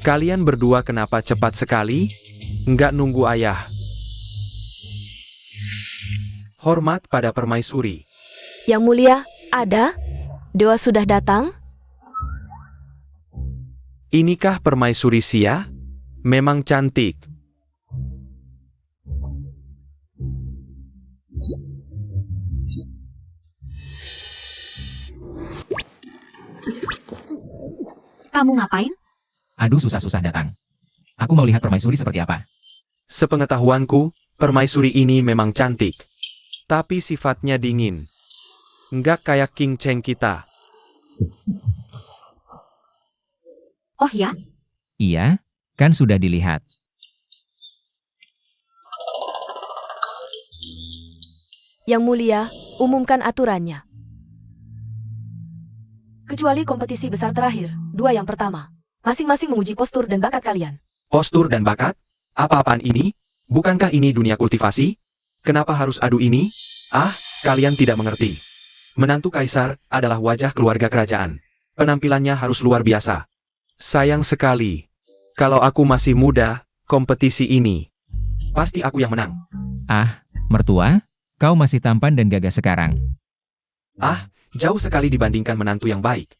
Kalian berdua kenapa cepat sekali? Nggak nunggu ayah. Hormat pada permaisuri.
Yang mulia, ada? Dewa sudah datang?
Inikah permaisuri Xia? Memang cantik.
Kamu ngapain?
Aduh, susah-susah datang. Aku mau lihat permaisuri seperti apa.
Sepengetahuanku, permaisuri ini memang cantik. Tapi sifatnya dingin. Nggak kayak King Cheng kita.
Oh ya?
Iya, kan sudah dilihat.
Yang mulia, umumkan aturannya. Kecuali kompetisi besar terakhir, 2 yang pertama. Masing-masing menguji postur dan bakat kalian.
Postur dan bakat? Apa-apaan ini? Bukankah ini dunia kultivasi? Kenapa harus adu ini? Ah, kalian tidak mengerti. Menantu kaisar adalah wajah keluarga kerajaan. Penampilannya harus luar biasa. Sayang sekali. Kalau aku masih muda, kompetisi ini pasti aku yang menang.
Ah, mertua, kau masih tampan dan gagah sekarang.
Ah, jauh sekali dibandingkan menantu yang baik.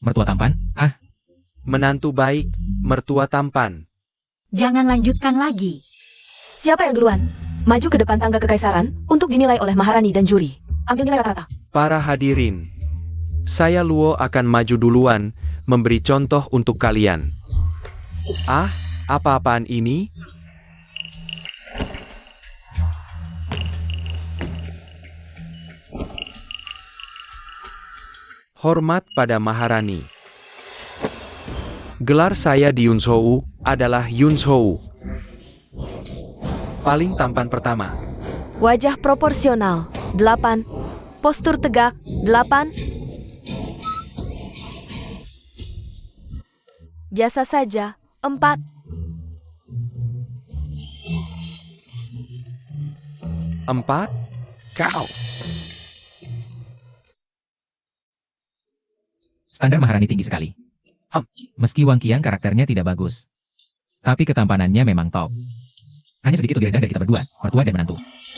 Mertua tampan? Ah,
Menantu baik, mertua tampan.
Jangan lanjutkan lagi.
Siapa yang duluan? Maju ke depan tangga kekaisaran untuk dinilai oleh Maharani dan juri. Ambil nilai rata-rata.
Para hadirin, saya Luo akan maju duluan, memberi contoh untuk kalian. Ah, apa-apaan ini? Hormat pada Maharani. Gelar saya di Yunzhou adalah Yunzhou. Paling tampan pertama.
Wajah proporsional, 8. Postur tegak, 8. Biasa saja, 4.
Empat, kau.
standar Maharani tinggi sekali. Meski Wang Qiang karakternya tidak bagus, tapi ketampanannya memang top. Hanya sedikit lebih rendah dari kita berdua, mertua dan menantu.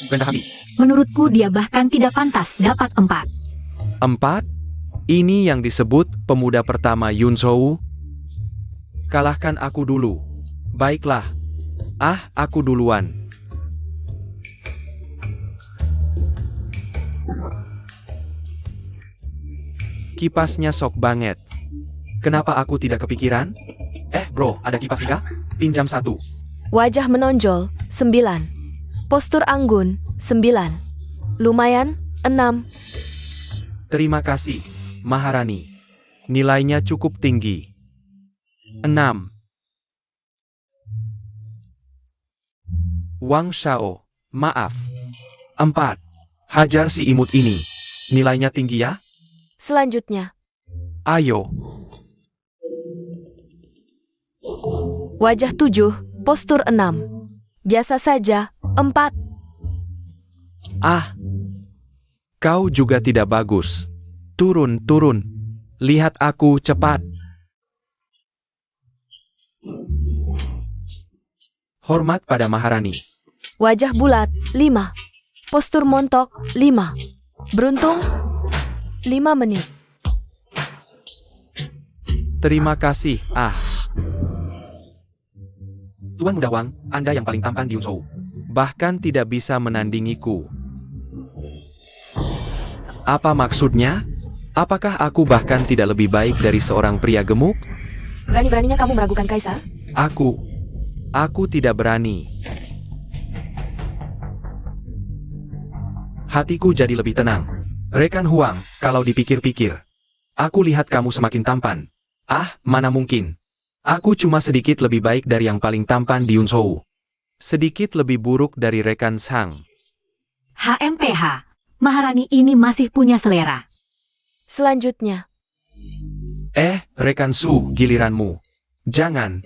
Rendah hati.
Menurutku dia bahkan tidak pantas dapat 4.
4. Ini yang disebut pemuda pertama Yunzhou. Kalahkan aku dulu. Baiklah. Ah, aku duluan. Kipasnya sok banget. Kenapa aku tidak kepikiran? Bro, ada kipas enggak? Pinjam 1.
Wajah menonjol, 9. Postur anggun, 9. Lumayan, 6.
Terima kasih, Maharani. Nilainya cukup tinggi. 6. Wang Shao, maaf. 4. Hajar si imut ini. Nilainya tinggi ya?
Selanjutnya,
Ayo.
wajah 7, postur 6. Biasa saja, 4.
Ah. Kau juga tidak bagus. Turun, turun. Lihat aku cepat. Hormat pada Maharani.
Wajah bulat, 5. Postur montok, 5. Beruntung, 5 menit.
Terima kasih, ah. Tuan Muda Wang, Anda yang paling tampan di Yunzhou. Bahkan tidak bisa menandingiku. Apa maksudnya? Apakah aku bahkan tidak lebih baik dari seorang pria gemuk?
Berani-beraninya kamu meragukan Kaisar?
Aku tidak berani. Hatiku jadi lebih tenang. Rekan Huang, kalau dipikir-pikir, Aku lihat kamu semakin tampan. Ah, mana mungkin. Aku cuma sedikit lebih baik dari yang paling tampan di Yunzhou. Sedikit lebih buruk dari rekan Sang.
HMPH, Maharani ini masih punya selera.
Selanjutnya,
Rekan Su, giliranmu. Jangan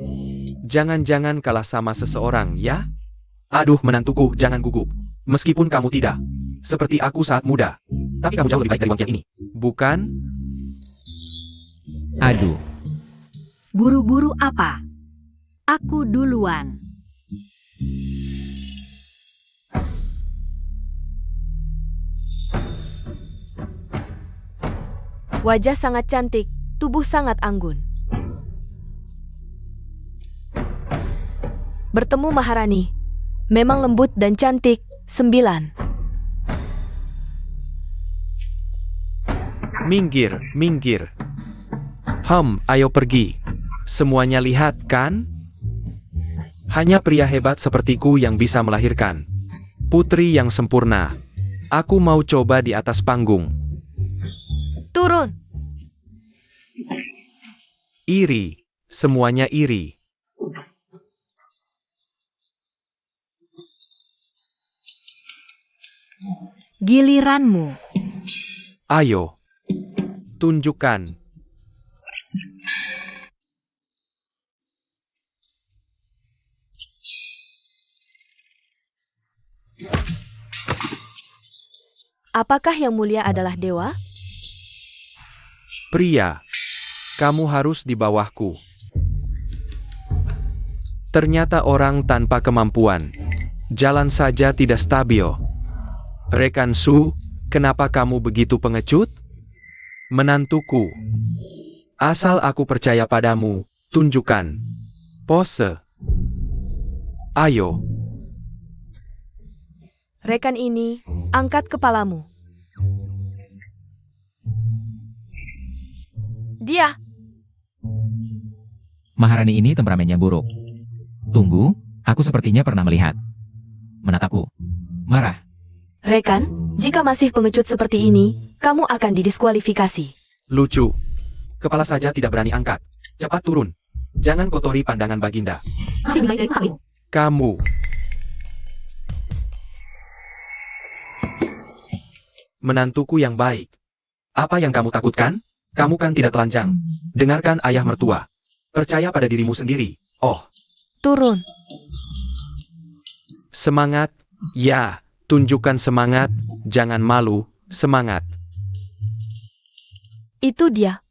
kalah sama seseorang, ya? Aduh, menantuku, jangan gugup. Meskipun kamu tidak seperti aku saat muda, tapi kamu jauh lebih baik dari Wang Qian ini. Bukan?
Aduh,
Buru-buru apa? Aku duluan.
wajah sangat cantik, tubuh sangat anggun. Bertemu Maharani. Memang lembut dan cantik. 9.
Minggir. Ayo pergi. Semuanya lihat, kan? Hanya pria hebat sepertiku yang bisa melahirkan putri yang sempurna. Aku mau coba di atas panggung.
Turun.
Iri. Semuanya iri.
Giliranmu.
Ayo. Tunjukkan.
Apakah yang mulia adalah dewa?
Pria, kamu harus di bawahku. Ternyata orang tanpa kemampuan. Jalan saja tidak stabil. Rekan Su, kenapa kamu begitu pengecut? Menantuku. Asal aku percaya padamu, tunjukkan pose. Ayo.
Rekan ini, angkat kepalamu. Dia.
Maharani ini temperamennya buruk. Tunggu, aku sepertinya pernah melihat. Menatapku. Marah.
Rekan, jika masih pengecut seperti ini, kamu akan didiskualifikasi.
Lucu. Kepala saja tidak berani angkat. Cepat turun. Jangan kotori pandangan Baginda.
Masih lebih baik dari kalian.
Kamu. Menantuku yang baik. Apa yang kamu takutkan? Kamu kan tidak telanjang. Dengarkan ayah mertua. Percaya pada dirimu sendiri. Oh,
Turun.
semangat. Ya, tunjukkan semangat. Jangan malu. Semangat.
Itu dia.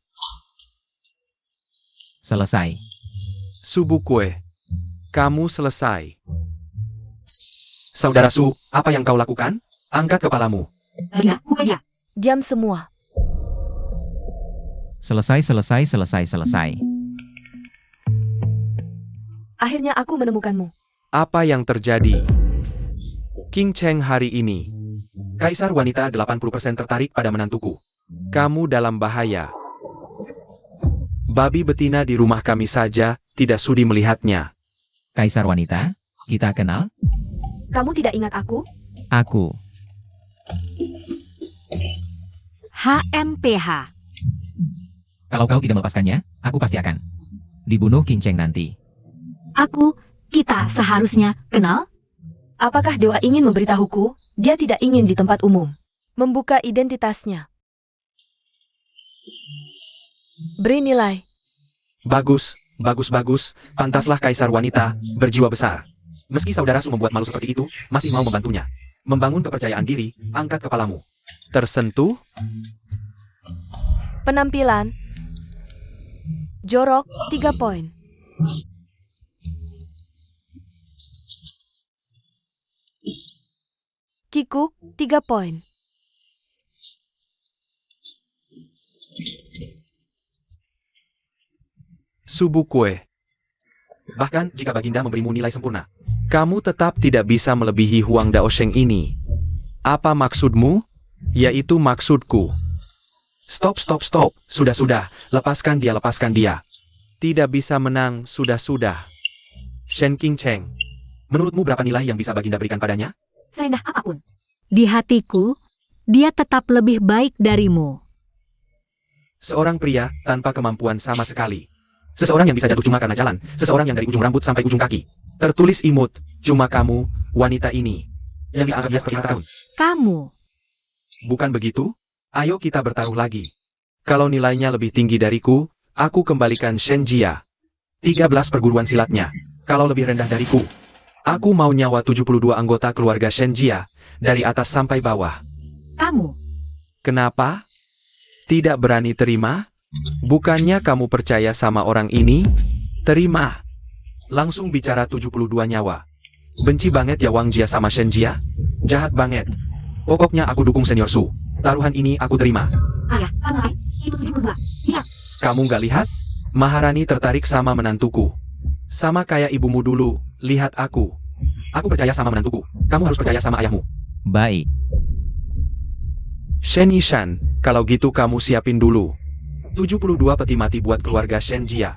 Selesai.
Subuh kue. Kamu selesai. Saudara Su, apa yang kau lakukan? Angkat kepalamu.
Baginda, bukan dia.
Diam semua.
Selesai.
Akhirnya aku menemukanmu.
Apa yang terjadi? King Cheng hari ini. Kaisar wanita 80% tertarik pada menantuku. Kamu dalam bahaya. Babi betina di rumah kami saja tidak sudi melihatnya.
Kaisar wanita, kita kenal?
Kamu tidak ingat aku?
Aku.
HMPH.
Kalau kau tidak melepaskannya, aku pasti akan dibunuh King Cheng nanti.
Kita seharusnya kenal?
Apakah dewa ingin memberitahuku? Dia tidak ingin di tempat umum. Membuka identitasnya. Beri nilai.
Bagus. Pantaslah kaisar wanita, berjiwa besar. Meski saudara Su membuat malu seperti itu, masih mau membantunya. Membangun kepercayaan diri, angkat kepalamu. Tersentuh?
Penampilan. Jorok, 3 poin. Kikuk, 3 poin.
Subuh kue. Bahkan jika Baginda memberimu nilai sempurna, kamu tetap tidak bisa melebihi Huang Daosheng ini. Apa maksudmu? Yaitu maksudku. Stop. Sudah. Lepaskan dia. Tidak bisa menang, sudah. Shen King Cheng. Menurutmu berapa nilai yang bisa Baginda berikan padanya?
Serendah apapun. Di hatiku, dia tetap lebih baik darimu.
Seorang pria tanpa kemampuan sama sekali. Seseorang yang bisa jatuh cuma karena jalan. Seseorang yang dari ujung rambut sampai ujung kaki. Tertulis imut, cuma kamu, wanita ini. Yang bisa anggap dia seperti tahun.
Kamu.
Bukan begitu? Ayo kita bertaruh lagi. Kalau nilainya lebih tinggi dariku, aku kembalikan Shen Jia. 13 perguruan silatnya. Kalau lebih rendah dariku, aku mau nyawa 72 anggota keluarga Shen Jia, dari atas sampai bawah.
Kamu.
Kenapa? Tidak berani terima? Bukannya kamu percaya sama orang ini? Terima. Langsung bicara 72 nyawa. Benci banget ya Wang Jia sama Shen Jia? Jahat banget. Pokoknya aku dukung Senior Su. Taruhan ini aku terima.
Ayah, kamu itu 72. Lihat.
Kamu gak lihat? Maharani tertarik sama menantuku. Sama kayak ibumu dulu, lihat aku. Aku percaya sama menantuku. Kamu harus percaya sama ayahmu.
Baik.
Shen Yishan, kalau gitu kamu siapin dulu. 72 peti mati buat keluarga Shen Jia.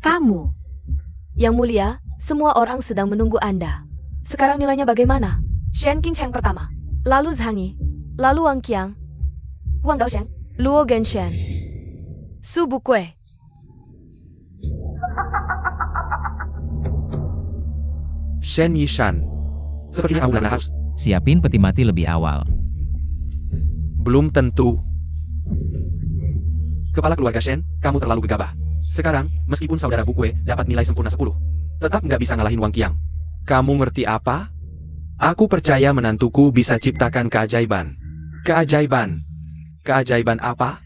Kamu.
Yang mulia, semua orang sedang menunggu Anda. Sekarang nilainya bagaimana? Shen Qingcheng pertama, lalu Zhangi, lalu Wang Qiang, Wang Daoxian, Luo Genshen, Su Bukui.
Shen Yishan. Sepertinya kamu harus.
Siapin peti mati lebih awal.
Belum tentu. Kepala keluarga Shen, kamu terlalu gegabah. Sekarang, meskipun saudara Bukue dapat nilai sempurna 10, tetap nggak bisa ngalahin Wang Qiang. Kamu ngerti apa? Aku percaya menantuku bisa ciptakan keajaiban. Keajaiban? Keajaiban apa?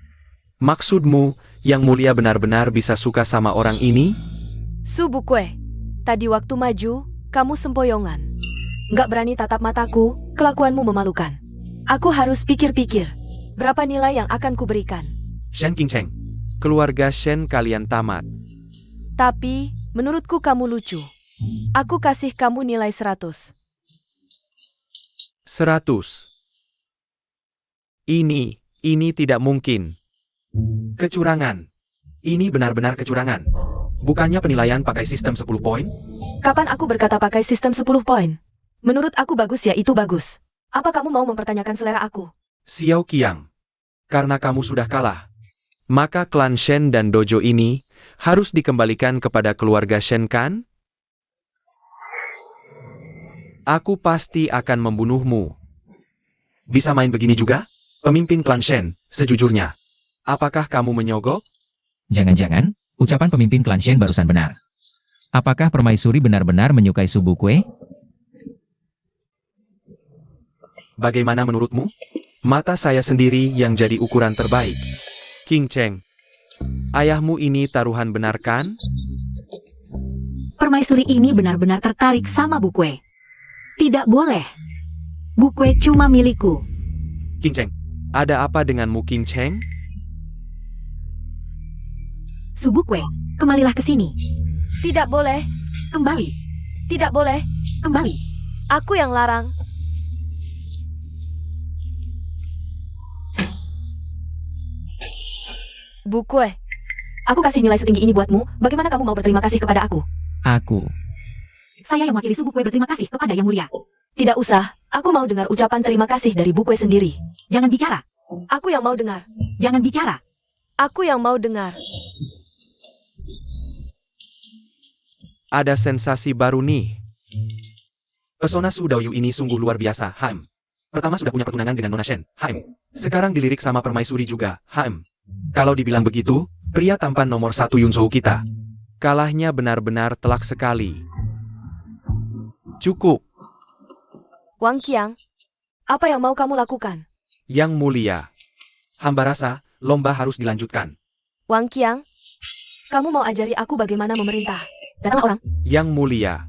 Maksudmu, yang mulia benar-benar bisa suka sama orang ini?
Su Bukui, tadi waktu maju, kamu sempoyongan. Nggak berani tatap mataku, kelakuanmu memalukan. Aku harus pikir-pikir, berapa nilai yang akan kuberikan.
Shen Qingcheng, keluarga Shen kalian tamat.
Tapi, menurutku kamu lucu. Aku kasih kamu nilai 100.
100. Ini tidak mungkin. Kecurangan. Ini benar-benar kecurangan. Bukannya penilaian pakai sistem 10 poin?
Kapan aku berkata pakai sistem 10 poin? Menurut aku bagus ya itu bagus. Apa kamu mau mempertanyakan selera aku?
Xiao Qiang, karena kamu sudah kalah, maka klan Shen dan dojo ini harus dikembalikan kepada keluarga Shen kan? Aku pasti akan membunuhmu. Bisa main begini juga? Pemimpin klan Shen, sejujurnya. Apakah kamu menyogok?
Jangan-jangan, ucapan pemimpin klan Shen barusan benar. Apakah permaisuri benar-benar menyukai Su Bukue?
Bagaimana menurutmu? Mata saya sendiri yang jadi ukuran terbaik. Qingcheng, ayahmu ini taruhan benar kan?
Permaisuri ini benar-benar tertarik sama Bukue. Tidak boleh. Bukue cuma milikku.
Qingcheng, ada apa denganmu Qingcheng?
Su Bukue, kembalilah ke sini.
Tidak boleh,
Kembali.
tidak boleh.
Kembali.
Aku yang larang. Bukue, aku kasih nilai setinggi ini buatmu, bagaimana kamu mau berterima kasih kepada aku?
Aku.
Saya yang mewakili Su Bukue berterima kasih kepada Yang Mulia.
Tidak usah, aku mau dengar ucapan terima kasih dari Bukue sendiri.
Jangan bicara.
Aku yang mau dengar.
Jangan bicara.
Aku yang mau dengar.
Ada sensasi baru nih. Pesona Su Daoyu ini sungguh luar biasa, Haim. Pertama sudah punya pertunangan dengan Nona Shen, Haim. Sekarang dilirik sama permaisuri juga, Haim. Kalau dibilang begitu, pria tampan nomor 1 Yunzhou kita. Kalahnya benar-benar telak sekali. Cukup.
Wang Qiang, apa yang mau kamu lakukan?
Yang mulia. Hamba rasa, lomba harus dilanjutkan.
Wang Qiang, kamu mau ajari aku bagaimana memerintah. Datang orang.
Yang mulia.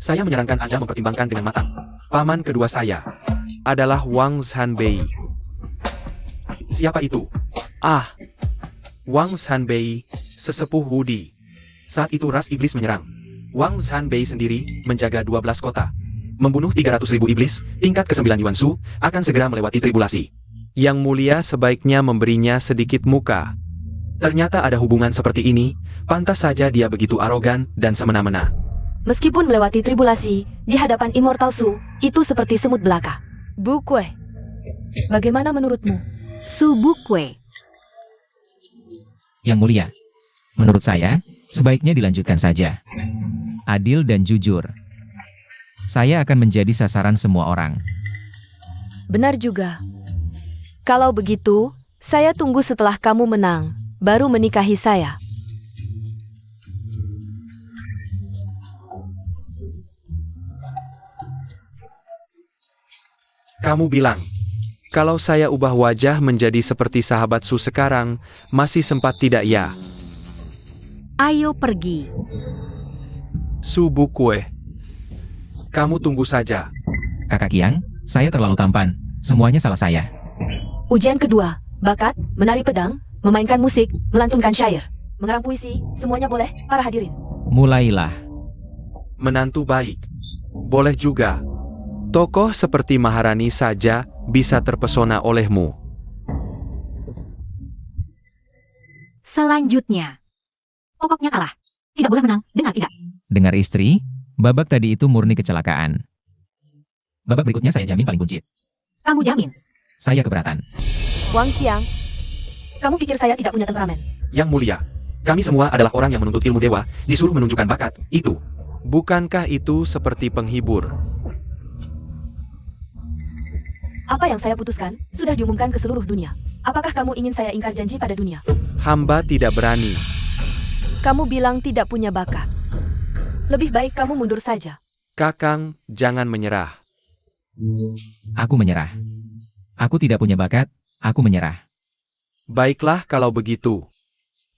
Saya menyarankan Anda mempertimbangkan dengan matang. Paman kedua saya adalah Wang Zhanbei. Siapa itu? Ah, Wang Zhanbei, sesepuh Wudi. Saat itu ras iblis menyerang. Wang Zhanbei sendiri menjaga 12 kota. Membunuh 300.000 iblis, tingkat ke-9 Yuan Shu, akan segera melewati tribulasi. Yang mulia sebaiknya memberinya sedikit muka. Ternyata ada hubungan seperti ini, pantas saja dia begitu arogan dan semena-mena.
Meskipun melewati tribulasi, di hadapan Immortal Su, itu seperti semut belaka. Bukue, bagaimana menurutmu?
Su Bukue.
Yang Mulia, menurut saya, sebaiknya dilanjutkan saja. Adil dan jujur. Saya akan menjadi sasaran semua orang.
Benar juga. Kalau begitu, saya tunggu setelah kamu menang, baru menikahi saya.
Kamu bilang, kalau saya ubah wajah menjadi seperti sahabat Su sekarang, masih sempat tidak ya?
Ayo pergi.
Su Bukue. Kamu tunggu saja.
Kakak Kiang, saya terlalu tampan. Semuanya salah saya.
Ujian kedua, bakat, menari pedang, memainkan musik, melantunkan syair, mengarang puisi, semuanya boleh, para hadirin.
Mulailah.
Menantu baik. Boleh juga. Tokoh seperti Maharani saja bisa terpesona olehmu.
Selanjutnya. Pokoknya kalah. Tidak boleh menang, dengar tidak?
Dengar istri, babak tadi itu murni kecelakaan. Babak berikutnya saya jamin paling buncit.
Kamu jamin.
Saya keberatan.
Wang Qiang, kamu pikir saya tidak punya temperamen?
Yang Mulia, kami semua adalah orang yang menuntut ilmu dewa, disuruh menunjukkan bakat, itu. Bukankah itu seperti penghibur?
Apa yang saya putuskan, sudah diumumkan ke seluruh dunia. Apakah kamu ingin saya ingkar janji pada dunia?
Hamba tidak berani.
Kamu bilang tidak punya bakat. Lebih baik kamu mundur saja.
Kakang, jangan menyerah.
Aku menyerah. Aku tidak punya bakat, aku menyerah.
Baiklah kalau begitu.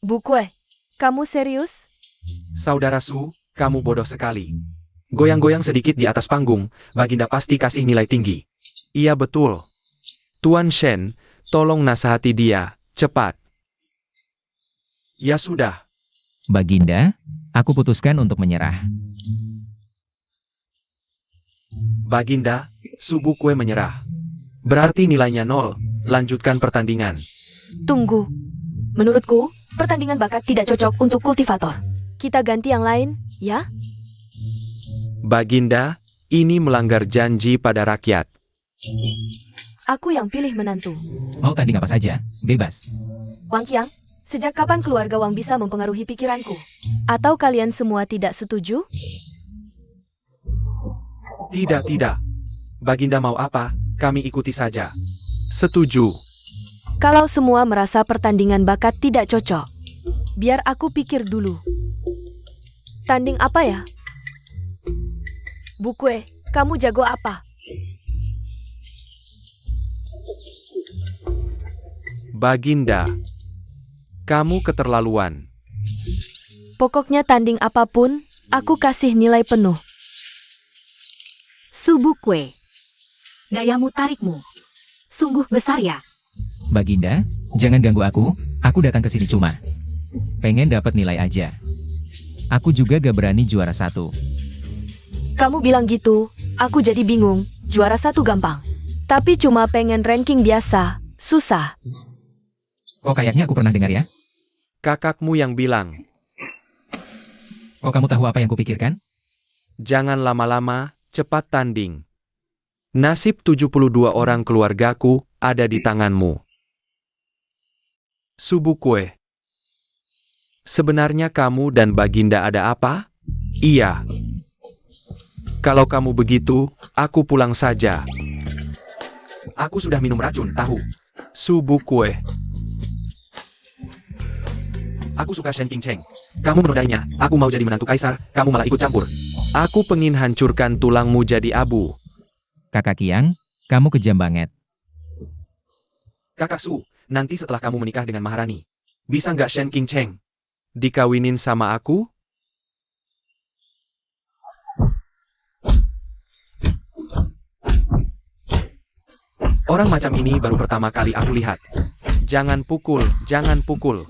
Bukue, kamu serius?
Saudara Su, kamu bodoh sekali. Goyang-goyang sedikit di atas panggung, Baginda pasti kasih nilai tinggi. Iya betul. Tuan Shen, tolong nasihati dia, cepat. Ya sudah.
Baginda, aku putuskan untuk menyerah.
Baginda, Su Bukue menyerah. Berarti nilainya 0, lanjutkan pertandingan.
Tunggu. Menurutku, pertandingan bakat tidak cocok untuk kultivator. Kita ganti yang lain, ya?
Baginda, ini melanggar janji pada rakyat.
Aku yang pilih menantu.
Mau tanding apa saja, bebas.
Wang Qiang, sejak kapan keluarga Wang bisa mempengaruhi pikiranku? Atau kalian semua tidak setuju?
Tidak. Baginda mau apa, kami ikuti saja. Setuju.
Kalau semua merasa pertandingan bakat tidak cocok, biar aku pikir dulu. Tanding apa ya? Bukue, kamu jago apa?
Baginda, kamu keterlaluan.
Pokoknya tanding apapun, aku kasih nilai penuh.
Su Bukue. Gayamu tarikmu. Sungguh besar ya.
Baginda, jangan ganggu aku datang ke sini cuma pengen dapat nilai aja. Aku juga gak berani juara 1.
Kamu bilang gitu, aku jadi bingung. Juara 1 gampang. Tapi cuma pengen ranking biasa, susah.
Kok kayaknya aku pernah dengar ya?
Kakakmu yang bilang.
Kok kamu tahu apa yang kupikirkan?
Jangan lama-lama, cepat tanding. Nasib 72 orang keluargaku ada di tanganmu. Su Bukue. Sebenarnya kamu dan Baginda ada apa? Iya. Kalau kamu begitu, aku pulang saja. Aku sudah minum racun, tahu. Su Bukue. Aku suka Shen Qingcheng. Kamu menodainya, aku mau jadi menantu kaisar, kamu malah ikut campur. Aku pengin hancurkan tulangmu jadi abu.
Kakak Kiang, kamu kejam banget.
Kakak Su, nanti setelah kamu menikah dengan Maharani, bisa nggak Shen Qingcheng dikawinin sama aku? Orang macam ini baru pertama kali aku lihat. Jangan pukul, jangan pukul.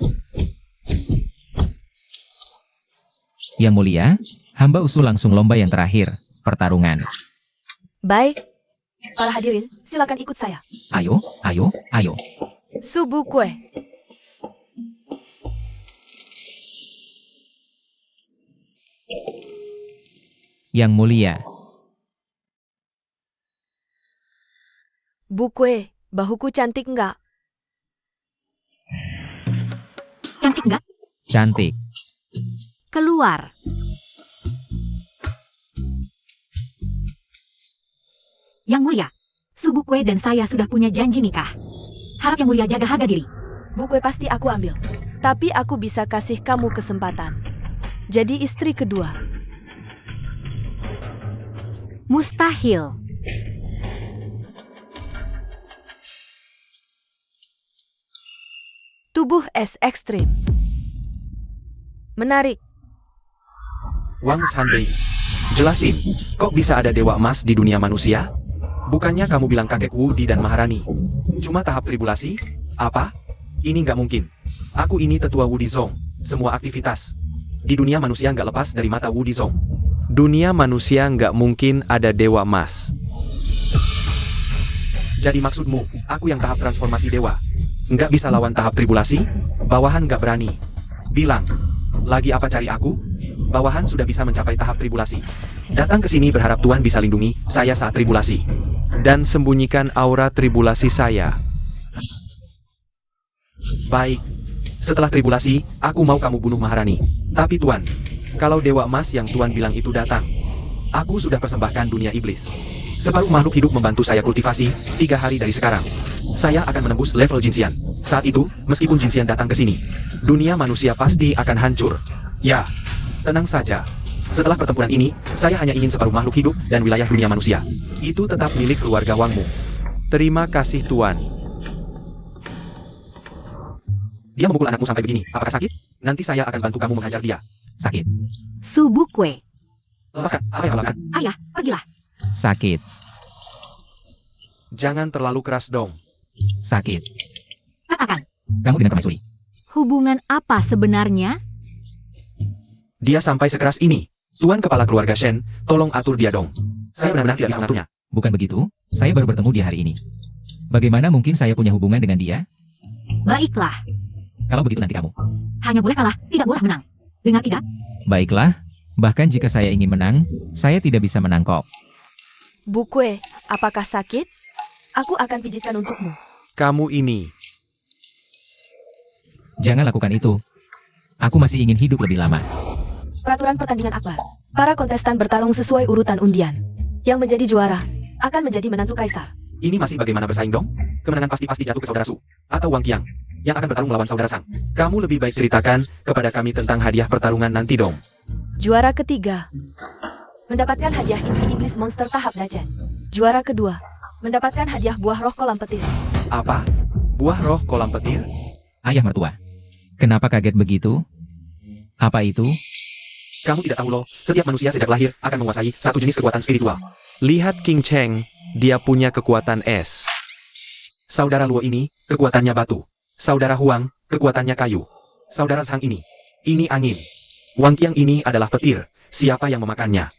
Yang Mulia, hamba usul langsung lomba yang terakhir, pertarungan.
Baik. Para hadirin, silakan ikut saya.
Ayo.
Su Bukue.
Yang Mulia,
Bukue, bahuku cantik nggak?
Cantik nggak?
Cantik.
Keluar. Yang Mulia, Subukwe dan saya sudah punya janji nikah. Harap Yang Mulia jaga harga diri.
Buku pasti aku ambil. Tapi aku bisa kasih kamu kesempatan. Jadi istri kedua.
Mustahil.
Tubuh es ekstrim. Menarik.
Wang Sanbei, jelasin, kok bisa ada dewa emas di dunia manusia? Bukannya kamu bilang kakek Wudi dan Maharani? Cuma tahap tribulasi? Apa? Ini nggak mungkin. Aku ini tetua Wudi Zong. Semua aktivitas di dunia manusia nggak lepas dari mata Wudi Zong. Dunia manusia nggak mungkin ada dewa emas. Jadi maksudmu, aku yang tahap transformasi dewa nggak bisa lawan tahap tribulasi? Bawahan nggak berani. Bilang, lagi apa cari aku? Bawahan sudah bisa mencapai tahap tribulasi. Datang ke sini berharap Tuan bisa lindungi saya saat tribulasi. Dan sembunyikan aura tribulasi saya. Baik. Setelah tribulasi, aku mau kamu bunuh Maharani. Tapi Tuan, kalau dewa emas yang Tuan bilang itu datang, aku sudah persembahkan dunia iblis. Separuh makhluk hidup membantu saya kultivasi, 3 hari dari sekarang. Saya akan menembus level Jinxian. Saat itu, meskipun Jinxian datang ke sini, dunia manusia pasti akan hancur. Ya, tenang saja. Setelah pertempuran ini, saya hanya ingin separuh makhluk hidup dan wilayah dunia manusia. Itu tetap milik keluarga Wangmu. Terima kasih Tuan. Dia memukul anakmu sampai begini. Apakah sakit? Nanti saya akan bantu kamu menghajar dia.
Sakit.
Subukwe.
Lepaskan. Apa yang kau lakukan?
Ayah, pergilah.
Sakit.
Jangan terlalu keras dong.
Sakit.
Katakan,
Kamu dengan permaisuri.
hubungan apa sebenarnya?
Dia sampai sekeras ini. Tuan kepala keluarga Shen, tolong atur dia dong. Saya benar-benar tidak bisa mengaturnya.
Bukan begitu, saya baru bertemu dia hari ini. Bagaimana mungkin saya punya hubungan dengan dia?
Baiklah,
Kalau begitu nanti kamu.
hanya boleh kalah, tidak boleh menang. Dengar tidak?
Baiklah, bahkan jika saya ingin menang, saya tidak bisa menang kok.
Bukwe, apakah sakit? Aku akan pijitkan untukmu.
Kamu ini.
Jangan lakukan itu. Aku masih ingin hidup lebih lama.
Peraturan pertandingan akbar. Para kontestan bertarung sesuai urutan undian. Yang menjadi juara akan menjadi menantu kaisar.
Ini masih bagaimana bersaing dong? Kemenangan pasti jatuh ke saudara Su. Atau Wang Qiang. Yang akan bertarung melawan saudara Sang. Kamu lebih baik ceritakan kepada kami tentang hadiah pertarungan nanti dong.
Juara ketiga. Mendapatkan hadiah inti iblis monster tahap Dajen. Juara kedua. Mendapatkan hadiah buah roh kolam petir.
Apa? Buah roh kolam petir?
Ayah mertua. Kenapa kaget begitu? Apa itu?
Kamu tidak tahu loh, setiap manusia sejak lahir akan menguasai satu jenis kekuatan spiritual. Lihat King Cheng, dia punya kekuatan es. Saudara Luo ini, kekuatannya batu. Saudara Huang, kekuatannya kayu. Saudara Sang ini angin. Wang Qiang ini adalah petir. Siapa yang memakannya?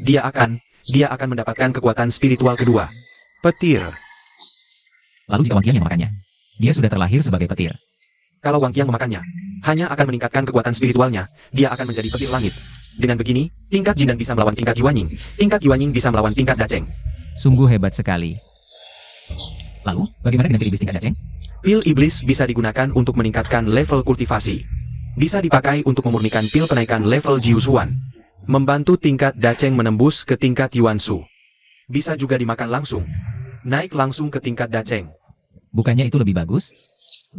Dia akan mendapatkan kekuatan spiritual kedua. Petir.
Lalu jika Wang Qiang yang memakannya, dia sudah terlahir sebagai petir.
Kalau Wang Qiang memakannya, hanya akan meningkatkan kekuatan spiritualnya. Dia akan menjadi petir langit. Dengan begini, tingkat Jindan bisa melawan tingkat Yuanying. Tingkat Yuanying bisa melawan tingkat Dacheng.
Sungguh hebat sekali. Lalu, bagaimana dengan pil iblis tingkat Dacheng?
Pil iblis bisa digunakan untuk meningkatkan level kultivasi. Bisa dipakai untuk memurnikan pil penaikan level Jiusuan. Membantu tingkat Dacheng menembus ke tingkat Yuansu. Bisa juga dimakan langsung. Naik langsung ke tingkat Dacheng.
Bukannya itu lebih bagus?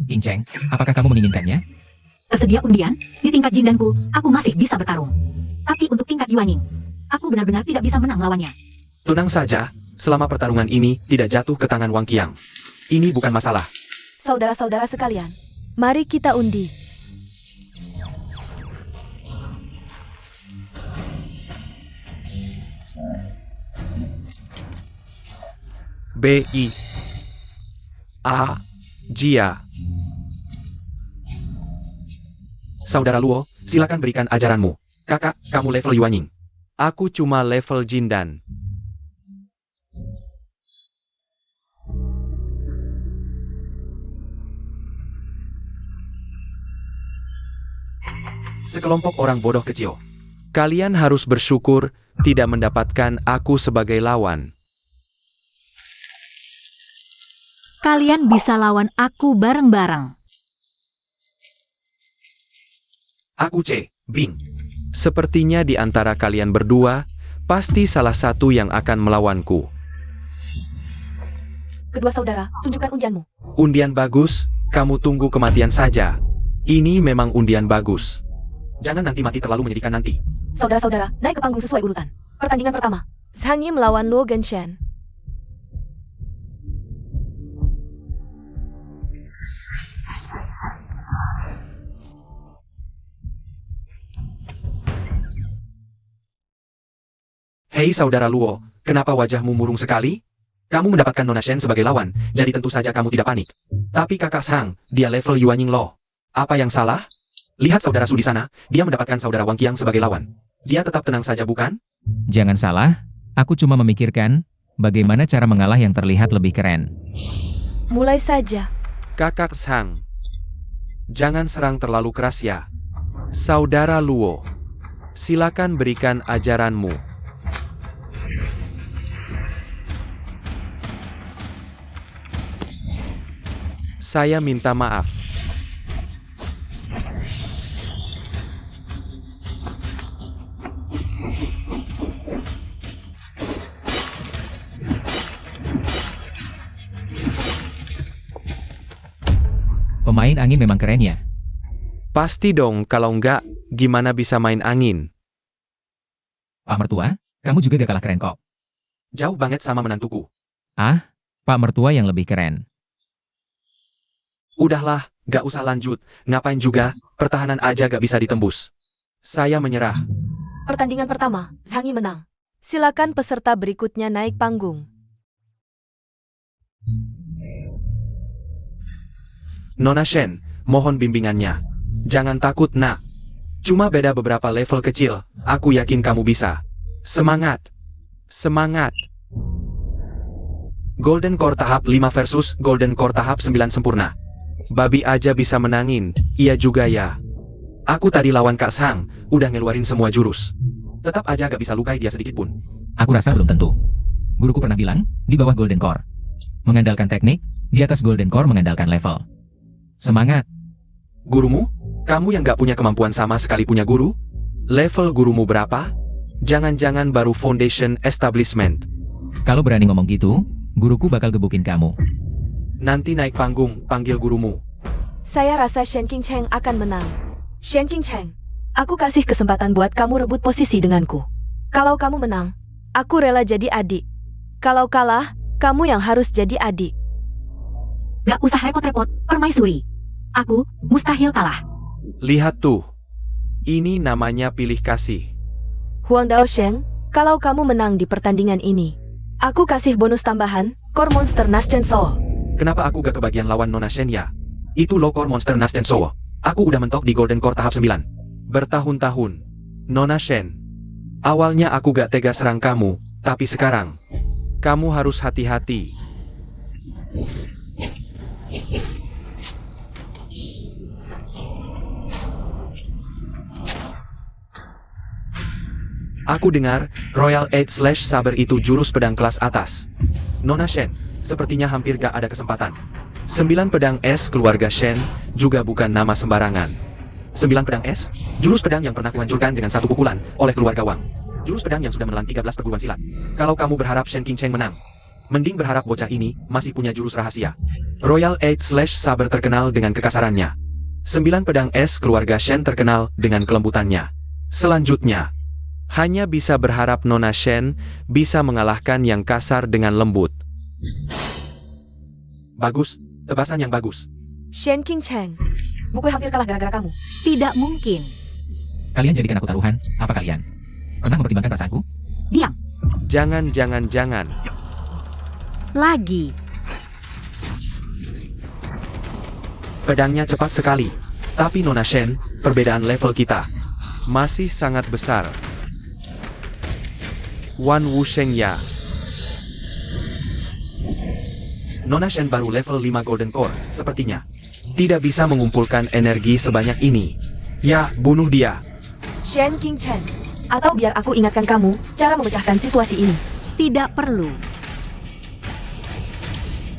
King Cheng, apakah kamu menginginkannya?
Tersedia undian, di tingkat Jindanku, aku masih bisa bertarung. Tapi untuk tingkat Yuanying, aku benar-benar tidak bisa menang lawannya.
Tenang saja, selama pertarungan ini tidak jatuh ke tangan Wang Qiang. Ini bukan masalah.
Saudara-saudara sekalian, mari kita undi.
B.I. A. Jia. Saudara Luo, silakan berikan ajaranmu. Kakak, kamu level Yuanying. Aku cuma level Jindan. Sekelompok orang bodoh kecil. Kalian harus bersyukur tidak mendapatkan aku sebagai lawan.
Kalian bisa lawan aku bareng-bareng.
Aku C. Bing. Sepertinya di antara kalian berdua, pasti salah satu yang akan melawanku.
Kedua saudara, tunjukkan undianmu.
Undian bagus, kamu tunggu kematian saja. Ini memang undian bagus. Jangan nanti mati terlalu menyedihkan nanti.
Saudara-saudara, naik ke panggung sesuai urutan. Pertandingan pertama. Zhang Yi melawan Luo Genshen.
Hei saudara Luo, kenapa wajahmu murung sekali? Kamu mendapatkan Nona Shen sebagai lawan, jadi tentu saja kamu tidak panik. Tapi kakak Zhang, dia level Yuanying Lo. Apa yang salah? Lihat saudara Su di sana, dia mendapatkan saudara Wang Qiang sebagai lawan. Dia tetap tenang saja bukan?
Jangan salah, aku cuma memikirkan bagaimana cara mengalah yang terlihat lebih keren.
Mulai saja.
Kakak Zhang, jangan serang terlalu keras ya. Saudara Luo, silakan berikan ajaranmu. Saya minta maaf.
Pemain angin memang keren ya.
Pasti dong, kalau enggak, gimana bisa main angin?
Pak Mertua, kamu juga gak kalah keren kok.
Jauh banget sama menantuku.
Ah, Pak Mertua yang lebih keren.
Udahlah, gak usah lanjut. Ngapain juga, pertahanan aja gak bisa ditembus. Saya menyerah.
Pertandingan pertama, Zhang Yi menang. Silakan peserta berikutnya naik panggung.
Nona Shen, mohon bimbingannya. Jangan takut nak. Cuma beda beberapa level kecil, aku yakin kamu bisa. Semangat. Semangat. Golden Core tahap 5 versus Golden Core tahap 9 sempurna. Babi aja bisa menangin, iya juga ya. Aku tadi lawan Kak Zhang, udah ngeluarin semua jurus. Tetap aja gak bisa lukai dia sedikit pun.
Aku rasa belum tentu. Guruku pernah bilang, di bawah Golden Core mengandalkan teknik, di atas Golden Core mengandalkan level. Semangat.
Gurumu? Kamu yang gak punya kemampuan sama sekali punya guru? Level gurumu berapa? Jangan-jangan baru Foundation Establishment.
Kalau berani ngomong gitu, guruku bakal gebukin kamu.
Nanti naik panggung, panggil gurumu.
Saya rasa Shen Qingcheng akan menang. Shen Qingcheng, aku kasih kesempatan buat kamu rebut posisi denganku. Kalau kamu menang, aku rela jadi adik. Kalau kalah, kamu yang harus jadi adik.
Gak usah repot-repot, permaisuri. Aku mustahil kalah.
Lihat tuh. Ini namanya pilih kasih.
Huang Daosheng, kalau kamu menang di pertandingan ini, aku kasih bonus tambahan, Core Monster Nascent Soul.
Kenapa aku gak kebagian lawan Nona Shen ya? Itu low core monster Nascent Soul. Aku udah mentok di Golden Core tahap 9. Bertahun-tahun. Nona Shen. Awalnya aku gak tega serang kamu, tapi sekarang, kamu harus hati-hati. Aku dengar, Royal 8/Saber itu jurus pedang kelas atas. Nona Shen, sepertinya hampir gak ada kesempatan. 9 pedang es keluarga Shen, juga bukan nama sembarangan. 9 pedang es, jurus pedang yang pernah kuhancurkan dengan satu pukulan, oleh keluarga Wang. Jurus pedang yang sudah menelan 13 perguruan silat. Kalau kamu berharap Shen Qingcheng menang, mending berharap bocah ini masih punya jurus rahasia. Royal 8/Saber terkenal dengan kekasarannya. 9 pedang es keluarga Shen terkenal dengan kelembutannya. Selanjutnya, hanya bisa berharap Nona Shen bisa mengalahkan yang kasar dengan lembut. Bagus, tebasan yang bagus.
Shen Qingcheng, buku hampir kalah gara-gara kamu.
Tidak mungkin.
Kalian jadikan aku taruhan, apa kalian? Pernah mempertimbangkan perasaanku?
Diam.
Jangan.
Lagi.
Pedangnya cepat sekali. Tapi Nona Shen, perbedaan level kita masih sangat besar. Wan Wusheng ya. Nona Shen baru level 5 Golden Core, sepertinya tidak bisa mengumpulkan energi sebanyak ini. Ya, bunuh dia.
Shen Qingcheng, atau biar aku ingatkan kamu cara memecahkan situasi ini.
Tidak perlu.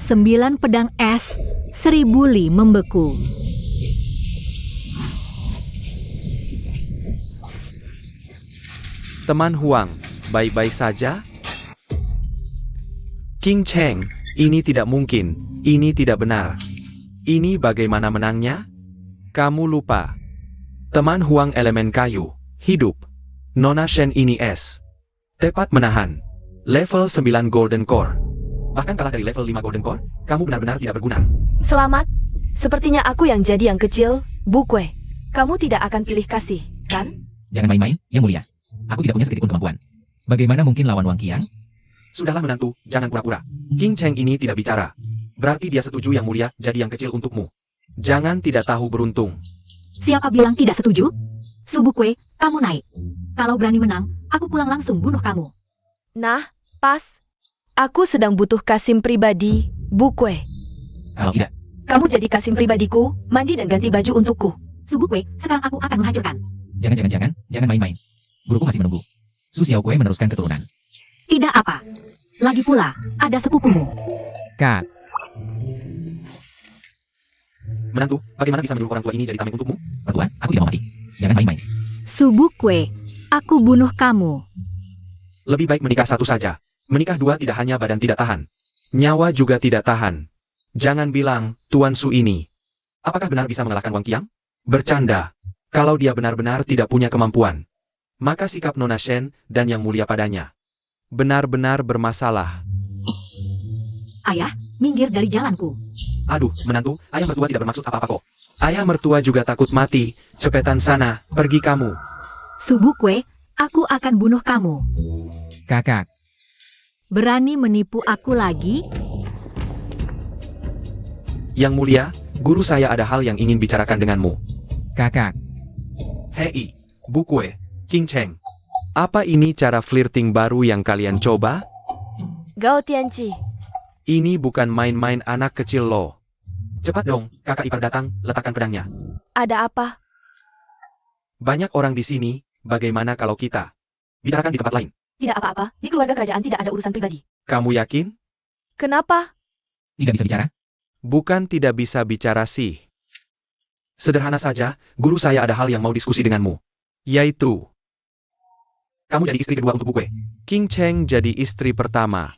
9 pedang es, 1000 li membeku.
Teman Huang, baik-baik saja? King Cheng, ini tidak mungkin, ini tidak benar. Ini bagaimana menangnya? Kamu lupa. Teman Huang elemen kayu, hidup. Nona Shen ini es. Tepat menahan. Level 9 Golden Core. Bahkan kalah dari level 5 Golden Core, kamu benar-benar tidak berguna.
Selamat. Sepertinya aku yang jadi yang kecil, Bu Kue. Kamu tidak akan pilih kasih, kan?
Jangan main-main, Yang Mulia. Aku tidak punya sedikit pun kemampuan. Bagaimana mungkin lawan Wang Qiang?
Sudahlah menantu, jangan pura-pura. King Cheng ini tidak bicara. Berarti dia setuju Yang Mulia jadi yang kecil untukmu. Jangan tidak tahu beruntung.
Siapa bilang tidak setuju? Subukwe, kamu naik. Kalau berani menang, aku pulang langsung bunuh kamu.
Nah, pas. Aku sedang butuh kasim pribadi, Bu Kue.
Kalau tidak,
Kamu jadi kasim pribadiku, mandi dan ganti baju untukku.
Subukwe, sekarang aku akan menghancurkan.
jangan main-main. Guruku masih menunggu. Su Xiaokui meneruskan keturunan.
Tidak apa. Lagi pula, ada sepupumu.
Kak,
Menantu, bagaimana bisa menyuruh orang tua ini jadi tameng untukmu?
pertua, aku tidak mau mati. Jangan main-main.
Subukwe, aku bunuh kamu.
Lebih baik menikah satu saja. Menikah dua tidak hanya badan tidak tahan. Nyawa juga tidak tahan. Jangan bilang, Tuan Su ini. Apakah benar bisa mengalahkan Wang Qiang? Bercanda. Kalau dia benar-benar tidak punya kemampuan, maka sikap Nona Shen dan Yang Mulia padanya benar-benar bermasalah.
Ayah, minggir dari jalanku.
Aduh, menantu, ayah mertua tidak bermaksud apa-apa kok. Ayah mertua juga takut mati. Cepetan sana, pergi kamu.
Subukwe, aku akan bunuh kamu.
Kakak,
Berani menipu aku lagi?
Yang Mulia, guru saya ada hal yang ingin bicarakan denganmu.
kakak.
Hei, Bu Kue, King Cheng. Apa ini cara flirting baru yang kalian coba?
Gao Tianqi.
Ini bukan main-main anak kecil loh. Cepat dong, kakak ipar datang, letakkan pedangnya.
Ada apa?
Banyak orang di sini, bagaimana kalau kita bicarakan di tempat lain?
Tidak apa-apa, di keluarga kerajaan tidak ada urusan pribadi.
Kamu yakin?
Kenapa?
Tidak bisa bicara?
Bukan tidak bisa bicara sih. Sederhana saja, guru saya ada hal yang mau diskusi denganmu. Yaitu, kamu jadi istri kedua untuk Bu Kue. King Cheng jadi istri pertama.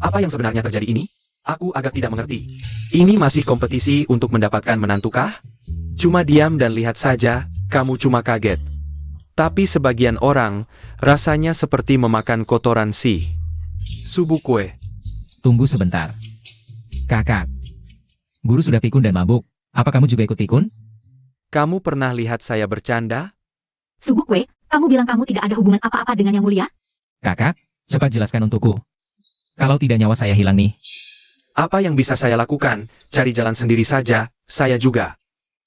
Apa yang sebenarnya terjadi ini? Aku agak tidak mengerti. Ini masih kompetisi untuk mendapatkan menantukah? Cuma diam dan lihat saja, kamu cuma kaget. Tapi sebagian orang, rasanya seperti memakan kotoran sih. Subu Kue.
Tunggu sebentar. Kakak, guru sudah pikun dan mabuk. Apa kamu juga ikut pikun?
Kamu pernah lihat saya bercanda?
Subukwe, kamu bilang kamu tidak ada hubungan apa-apa dengan Yang Mulia?
Kakak, cepat jelaskan untukku. Kalau tidak nyawa saya hilang nih.
Apa yang bisa saya lakukan? Cari jalan sendiri saja, saya juga.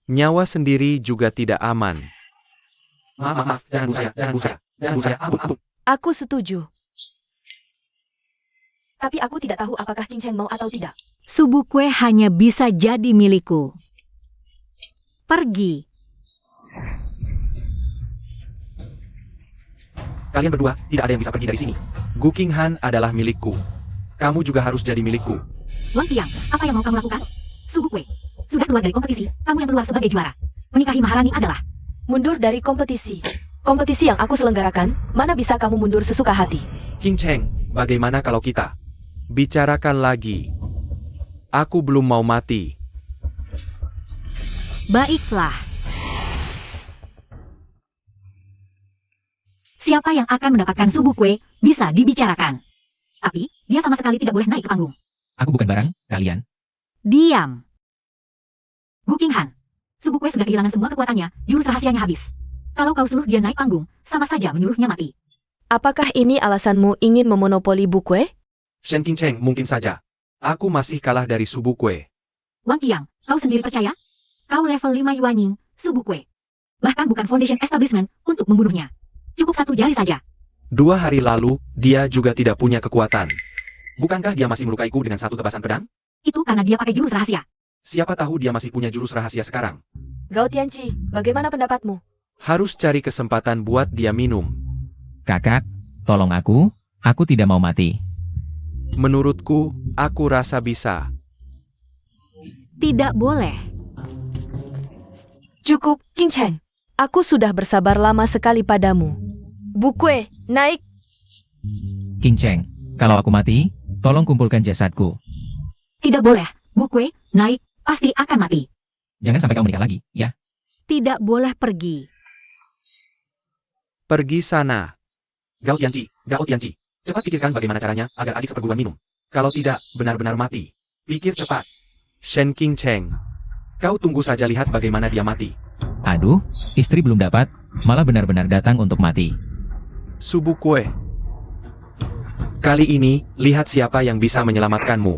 Nyawa sendiri juga tidak aman. Maaf, jangan bunuh saya, ampun.
Aku setuju. Tapi aku tidak tahu apakah King Cheng mau atau tidak.
Subukwe hanya bisa jadi milikku. Pergi.
Kalian berdua, tidak ada yang bisa pergi dari sini. Gu Qinghan adalah milikku. Kamu juga harus jadi milikku.
Wang Qiang, apa yang mau kamu lakukan? Subukwe, sudah keluar dari kompetisi, kamu yang keluar sebagai juara. Menikahi Maharani adalah
Mundur dari kompetisi. Kompetisi yang aku selenggarakan, mana bisa kamu mundur sesuka hati?
King Cheng, bagaimana kalau kita bicarakan lagi? Aku belum mau mati.
baiklah. Siapa yang akan mendapatkan Subukwe bisa dibicarakan. Tapi, dia sama sekali tidak boleh naik ke panggung.
Aku bukan barang, kalian.
Diam. Gu Qinghan, Subukwe sudah kehilangan semua kekuatannya, jurus rahasianya habis. Kalau kau suruh dia naik panggung, sama saja menyuruhnya mati.
Apakah ini alasanmu ingin memonopoli Bu Kue?
Shen King Cheng mungkin saja. Aku masih kalah dari Subu Kue.
Wang Qiang, kau sendiri percaya? Kau level 5 Yuanying, Subukwe. Bahkan bukan Foundation Establishment untuk membunuhnya. Cukup satu jari saja.
2 hari lalu, dia juga tidak punya kekuatan. Bukankah dia masih melukaiku dengan satu tebasan pedang?
Itu karena dia pakai jurus rahasia.
Siapa tahu dia masih punya jurus rahasia sekarang.
Gao Tianqi, bagaimana pendapatmu?
Harus cari kesempatan buat dia minum.
Kakak, tolong aku tidak mau mati.
Menurutku, aku rasa bisa.
Tidak boleh.
Cukup, King Cheng. Aku sudah bersabar lama sekali padamu. Bukue, naik.
King Cheng, kalau aku mati, tolong kumpulkan jasadku.
Tidak boleh. Bukue, naik, pasti akan mati.
Jangan sampai kau menikah lagi, ya.
Tidak boleh pergi.
Pergi sana. Gao Tianci, cepat pikirkan bagaimana caranya agar adik seperguruan minum. Kalau tidak, benar-benar mati. Pikir cepat. Shen King Cheng, kau tunggu saja lihat bagaimana dia mati.
Aduh, istri belum dapat, malah benar-benar datang untuk mati.
Su Bukue. Kali ini, lihat siapa yang bisa menyelamatkanmu.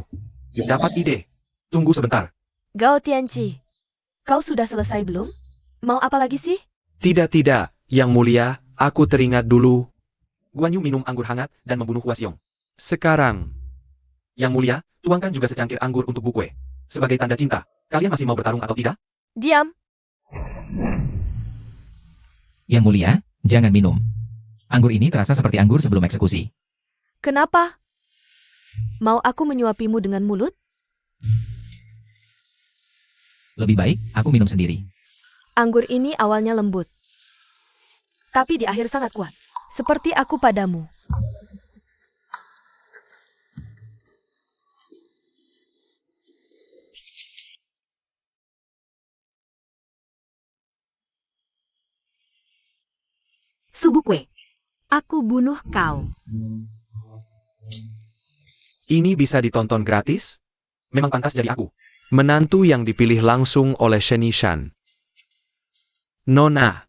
Dapat ide. Tunggu sebentar.
Gao Tianci, kau sudah selesai belum? Mau apa lagi sih?
Tidak, Yang Mulia, aku teringat dulu. Guan Yu minum anggur hangat dan membunuh Huaxiong. Sekarang, Yang Mulia, tuangkan juga secangkir anggur untuk Bukue. Sebagai tanda cinta, kalian masih mau bertarung atau tidak?
Diam.
Yang Mulia, jangan minum. Anggur ini terasa seperti anggur sebelum eksekusi.
Kenapa? Mau aku menyuapimu dengan mulut?
Lebih baik, aku minum sendiri.
Anggur ini awalnya lembut, tapi di akhir sangat kuat. Seperti aku padamu.
Su Bukue, aku bunuh kau.
Ini bisa ditonton gratis? Memang pantas jadi aku. Menantu yang dipilih langsung oleh Shen Yishan. Nona.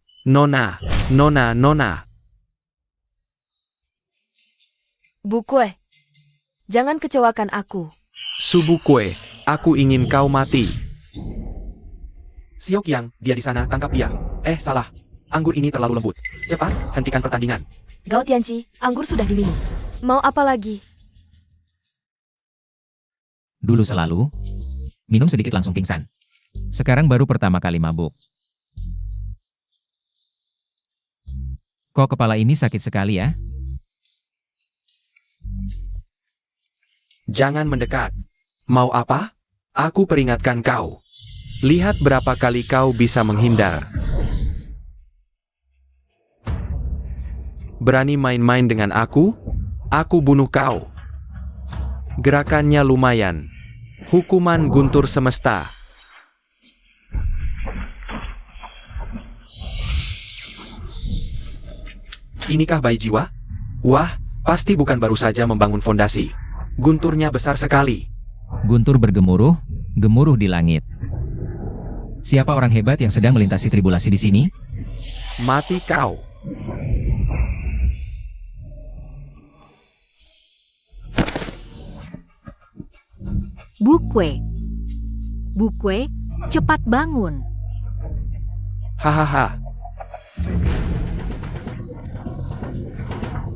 Bukue, jangan kecewakan aku.
Su Bukue, aku ingin kau mati. Xiao Qiang, dia di sana, tangkap dia. Salah. Anggur ini terlalu lembut. Cepat, hentikan pertandingan.
Gao Tianci, anggur sudah diminum. Mau apa lagi?
Dulu selalu, minum sedikit langsung pingsan. Sekarang baru pertama kali mabuk. Kok kepala ini sakit sekali ya?
Jangan mendekat. Mau apa? Aku peringatkan kau. Lihat berapa kali kau bisa menghindar. Berani main-main dengan aku bunuh kau. Gerakannya lumayan. Hukuman guntur semesta. Inikah bayi jiwa? Wah, pasti bukan baru saja membangun fondasi. Gunturnya besar sekali.
Guntur bergemuruh, gemuruh di langit. Siapa orang hebat yang sedang melintasi tribulasi di sini?
Mati kau.
Bukue, cepat bangun.
Hahaha.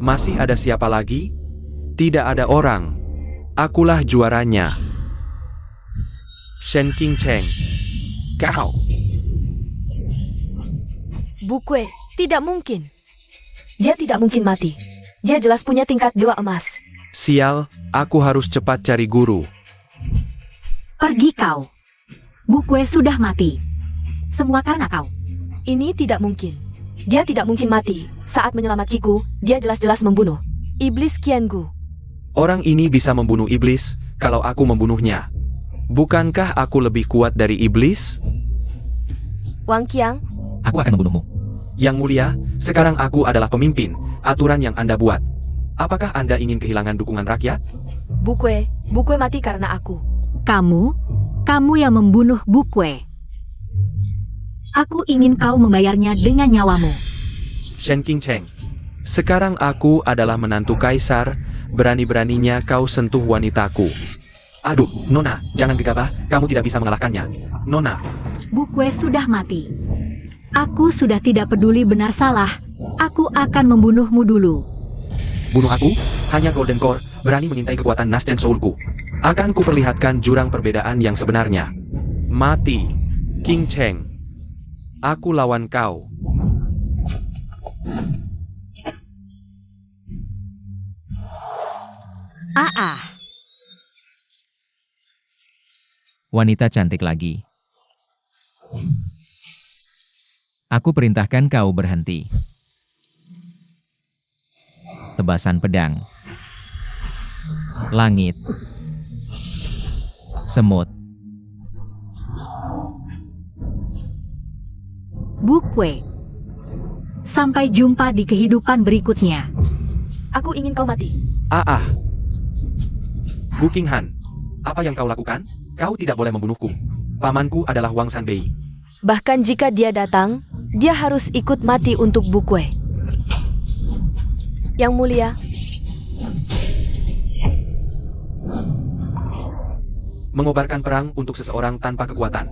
Masih ada siapa lagi? Tidak ada orang. Akulah juaranya. Shen King Cheng. Kau.
Bukue, tidak mungkin. Dia tidak mungkin mati. Dia jelas punya tingkat dewa emas.
Sial, aku harus cepat cari guru.
Pergi kau. Bukue sudah mati. Semua karena kau.
Ini tidak mungkin. Dia tidak mungkin mati. Saat menyelamatkiku, dia jelas-jelas membunuh Iblis Qiangu.
Orang ini bisa membunuh iblis, kalau aku membunuhnya. Bukankah aku lebih kuat dari iblis?
Wang Qiang,
Aku akan membunuhmu.
Yang Mulia, sekarang aku adalah pemimpin. Aturan yang Anda buat. Apakah Anda ingin kehilangan dukungan rakyat?
Bukue mati karena aku.
Kamu yang membunuh Bukue. Aku ingin kau membayarnya dengan nyawamu.
Shen King Cheng. Sekarang aku adalah menantu kaisar, berani-beraninya kau sentuh wanitaku. Aduh, Nona, jangan gegabah, kamu tidak bisa mengalahkannya. Nona.
Bukue sudah mati. Aku sudah tidak peduli benar salah. Aku akan membunuhmu dulu.
Bunuh aku? Hanya Golden Core, berani mengintai kekuatan Nas dan Soulku. Akan kuperlihatkan jurang perbedaan yang sebenarnya. Mati, King Cheng. Aku lawan kau.
Wanita cantik lagi. Aku perintahkan kau berhenti. Tebasan pedang. Langit. Semut.
Bukwe. Sampai jumpa di kehidupan berikutnya.
Aku ingin kau mati.
Gu Qinghan, apa yang kau lakukan? Kau tidak boleh membunuhku. Pamanku adalah Wang Sanbei.
Bahkan jika dia datang, dia harus ikut mati untuk Bukwe. Yang mulia,
Mengobarkan perang untuk seseorang tanpa kekuatan.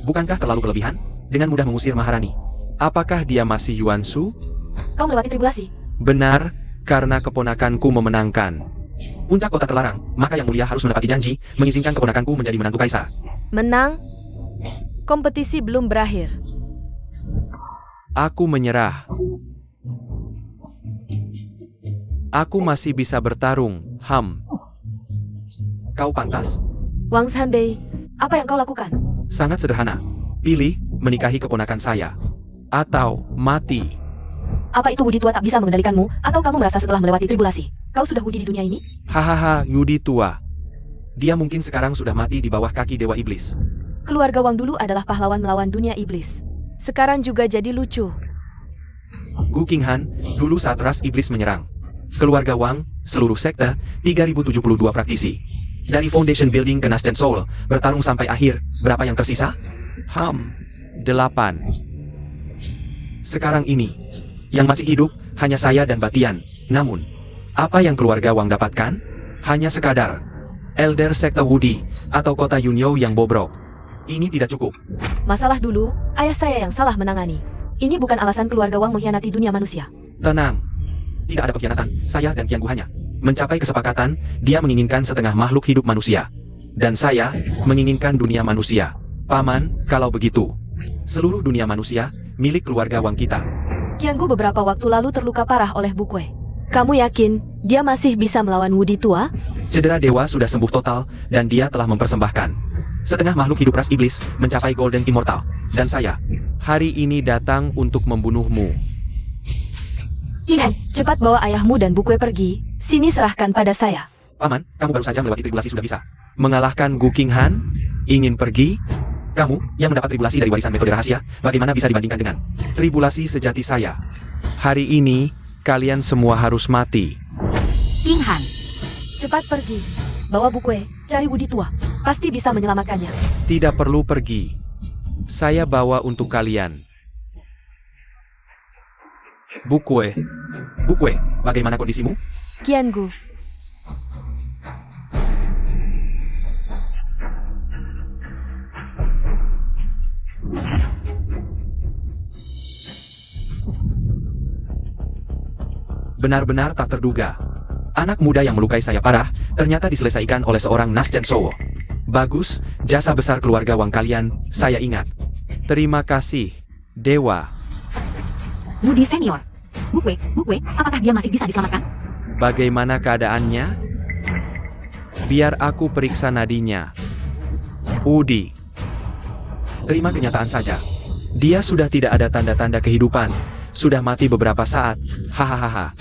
Bukankah terlalu berlebihan? Dengan mudah mengusir Maharani. Apakah dia masih Yuan Shu?
kau melewati tribulasi.
Benar, karena keponakanku memenangkan. Puncak kota terlarang, maka yang mulia harus menepati janji, mengizinkan keponakanku menjadi menantu kaisar.
Menang? Kompetisi belum berakhir.
Aku menyerah. Aku masih bisa bertarung, Kau pantas?
Wang Sanbei, apa yang kau lakukan?
Sangat sederhana. Pilih, menikahi keponakan saya. Atau, mati.
Apa itu Wudi tua tak bisa mengendalikanmu, atau kamu merasa setelah melewati tribulasi, kau sudah Wudi di dunia ini?
Hahaha, Yudi tua. Dia mungkin sekarang sudah mati di bawah kaki Dewa Iblis.
Keluarga Wang dulu adalah pahlawan melawan dunia iblis. Sekarang juga jadi lucu.
Gu Qinghan, dulu saat ras iblis menyerang. Keluarga Wang, seluruh sekte, 3072 praktisi. Dari Foundation Building ke Nascent Soul, bertarung sampai akhir, berapa yang tersisa? 8. Sekarang ini, yang masih hidup, hanya saya dan Batian. Namun, apa yang keluarga Wang dapatkan? Hanya sekadar Elder Sekte Wudi, atau kota Yunyo yang bobrok. Ini tidak cukup.
Masalah dulu, ayah saya yang salah menangani. Ini bukan alasan keluarga Wang mengkhianati dunia manusia.
Tenang. Tidak ada pengkhianatan, saya dan Qian Gu hanya mencapai kesepakatan, dia menginginkan setengah makhluk hidup manusia. Dan saya, menginginkan dunia manusia. Paman, kalau begitu, seluruh dunia manusia, milik keluarga Wang kita.
Qian Gu beberapa waktu lalu terluka parah oleh Bukwe. Kamu yakin, dia masih bisa melawan Wudi tua?
Cedera dewa sudah sembuh total, dan dia telah mempersembahkan setengah makhluk hidup ras iblis, mencapai Golden Immortal. Dan saya, hari ini datang untuk membunuhmu.
Qinghan, cepat bawa ayahmu dan Bukwe pergi. Sini serahkan pada saya.
Paman, kamu baru saja melewati tribulasi sudah bisa mengalahkan Gu Qinghan? Ingin pergi? Kamu, yang mendapat tribulasi dari warisan metode rahasia, bagaimana bisa dibandingkan dengan tribulasi sejati saya? Hari ini, kalian semua harus mati.
Qinghan.
Cepat pergi. Bawa Bukwe, cari Wudi tua. Pasti bisa menyelamatkannya.
Tidak perlu pergi. Saya bawa untuk kalian. Bukwe, bagaimana kondisimu?
Qian Gu.
Benar-benar tak terduga. Anak muda yang melukai saya parah, ternyata diselesaikan oleh seorang Nascent Soul. Bagus, jasa besar keluarga Wang kalian, saya ingat. Terima kasih, Dewa.
Wudi senior. Bukwe, apakah dia masih bisa diselamatkan?
Bagaimana keadaannya? Biar aku periksa nadinya. Udi. Terima kenyataan saja. Dia sudah tidak ada tanda-tanda kehidupan. Sudah mati beberapa saat. Hahaha.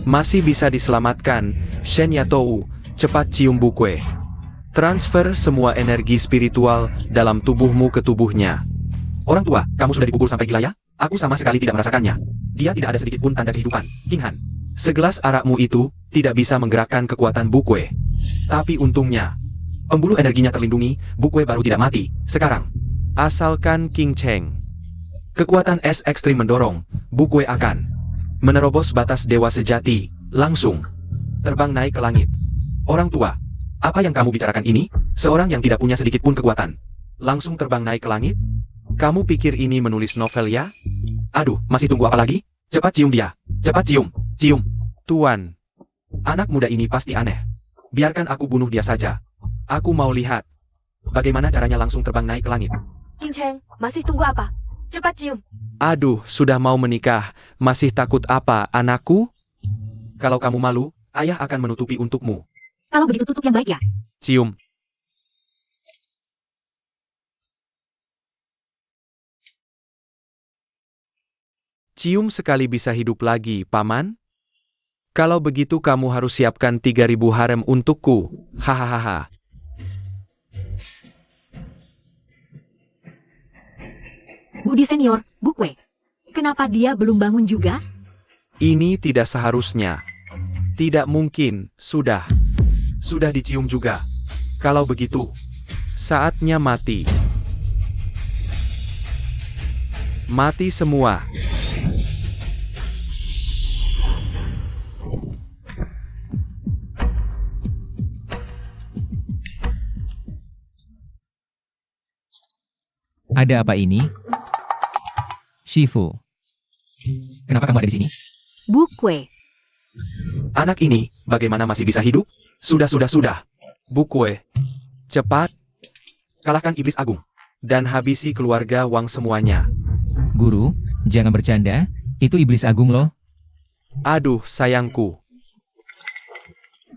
Masih bisa diselamatkan. Shen Yatou, cepat cium Bukwe. Transfer semua energi spiritual dalam tubuhmu ke tubuhnya. Orang tua, kamu sudah dipukul sampai gila ya? Aku sama sekali tidak merasakannya. Dia tidak ada sedikit pun tanda kehidupan. Qinghan, segelas arakmu itu tidak bisa menggerakkan kekuatan Bukwe. Tapi untungnya, pembuluh energinya terlindungi, Bukwe baru tidak mati. Sekarang, asalkan King Cheng. Kekuatan es ekstrim mendorong, Bukwe akan menerobos batas dewa sejati, langsung terbang naik ke langit. Orang tua, apa yang kamu bicarakan ini? Seorang yang tidak punya sedikit pun kekuatan, langsung terbang naik ke langit? Kamu pikir ini menulis novel ya? Aduh, masih tunggu apa lagi? Cepat cium dia. Cepat cium. Cium. Tuan. Anak muda ini pasti aneh. Biarkan aku bunuh dia saja. Aku mau lihat bagaimana caranya langsung terbang naik ke langit.
King Cheng, masih tunggu apa? Cepat cium.
Aduh, sudah mau menikah. Masih takut apa, anakku? Kalau kamu malu, ayah akan menutupi untukmu.
Kalau begitu tutup yang baik ya.
Cium. Cium sekali bisa hidup lagi, Paman? Kalau begitu kamu harus siapkan 3.000 harem untukku. Hahaha.
Budi senior, Bukwe. Kenapa dia belum bangun juga?
Ini tidak seharusnya. Tidak mungkin, sudah. Sudah dicium juga. Kalau begitu, saatnya mati. Mati semua.
Ada apa ini? Shifu. Kenapa kamu ada di sini?
Bukwe.
Anak ini, bagaimana masih bisa hidup? Sudah. Bukwe. Cepat. Kalahkan iblis agung. Dan habisi keluarga Wang semuanya.
Guru, jangan bercanda. Itu iblis agung loh.
Aduh, sayangku.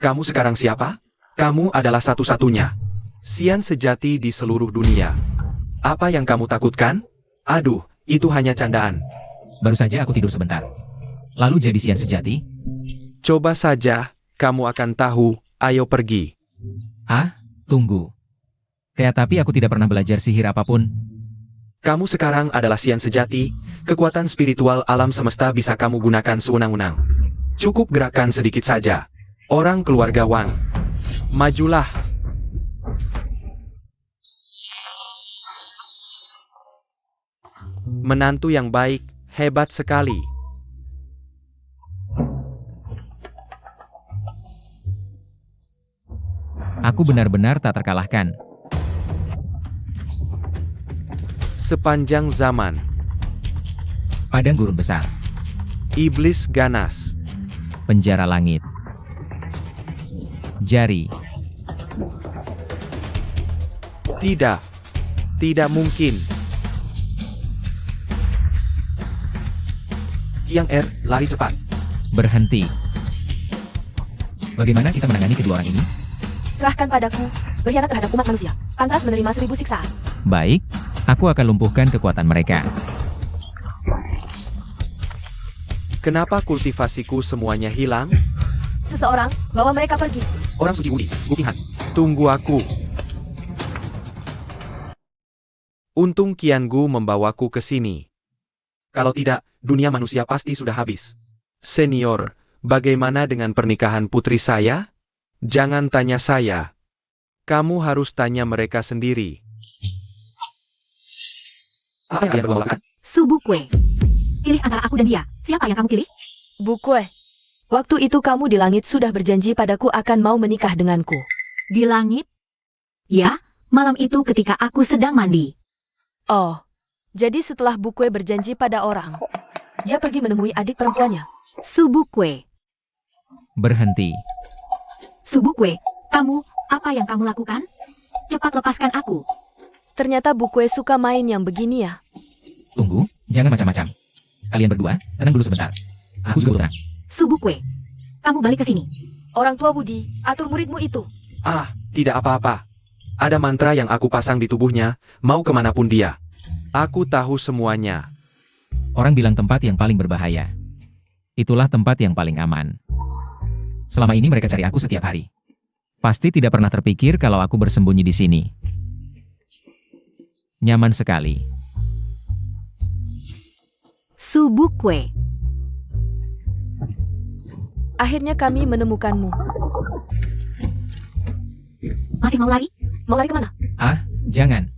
Kamu sekarang siapa? Kamu adalah satu-satunya Sian sejati di seluruh dunia. Apa yang kamu takutkan? Aduh, itu hanya candaan.
Baru saja aku tidur sebentar. Lalu jadi Sian sejati?
Coba saja, kamu akan tahu. Ayo pergi.
Ah, tunggu. Tapi aku tidak pernah belajar sihir apapun.
Kamu sekarang adalah Sian sejati. Kekuatan spiritual alam semesta bisa kamu gunakan sewenang-wenang. Cukup gerakan sedikit saja. Orang keluarga Wang, majulah. Menantu yang baik, hebat sekali.
Aku benar-benar tak terkalahkan.
Sepanjang zaman,
Padang gurun besar,
iblis ganas,
penjara langit, jari.
Tidak mungkin. Yang lari cepat.
Berhenti. Bagaimana kita menangani kedua orang ini?
Serahkan padaku. Berkhianat terhadap umat manusia. Pantas menerima 1000 siksaan.
Baik, aku akan lumpuhkan kekuatan mereka.
Kenapa kultivasiku semuanya hilang?
Seseorang, bawa mereka pergi.
Orang suci Budi, Bukinhan. Tunggu aku. Untung Qiangu membawaku ke sini. Kalau tidak, dunia manusia pasti sudah habis. Senior, bagaimana dengan pernikahan putri saya? Jangan tanya saya. Kamu harus tanya mereka sendiri. Apa yang kalian berdua lakukan?
Su Bukwe. Pilih antara aku dan dia. Siapa yang kamu pilih?
Bukwe. Waktu itu kamu di langit sudah berjanji padaku akan mau menikah denganku.
Di langit? Ya, malam itu ketika aku sedang mandi.
Oh, jadi setelah Bukwe berjanji pada orang, dia pergi menemui adik perempuannya.
Su Bukwe.
Berhenti.
Su Bukwe, kamu, apa yang kamu lakukan? Cepat lepaskan aku.
Ternyata Bukwe suka main yang begini ya.
Tunggu, jangan macam-macam. Kalian berdua, tenang dulu sebentar. Aku juga butuh tenang.
Su Bukwe, kamu balik ke sini.
Orang tua Budi, atur muridmu itu.
Ah, tidak apa-apa. Ada mantra yang aku pasang di tubuhnya, mau kemanapun dia. Aku tahu semuanya.
Orang bilang tempat yang paling berbahaya. Itulah tempat yang paling aman. Selama ini mereka cari aku setiap hari. Pasti tidak pernah terpikir kalau aku bersembunyi di sini. Nyaman sekali.
Su Bukwe.
Akhirnya kami menemukanmu.
Masih mau lari?
Mau lari kemana?
Ah, jangan.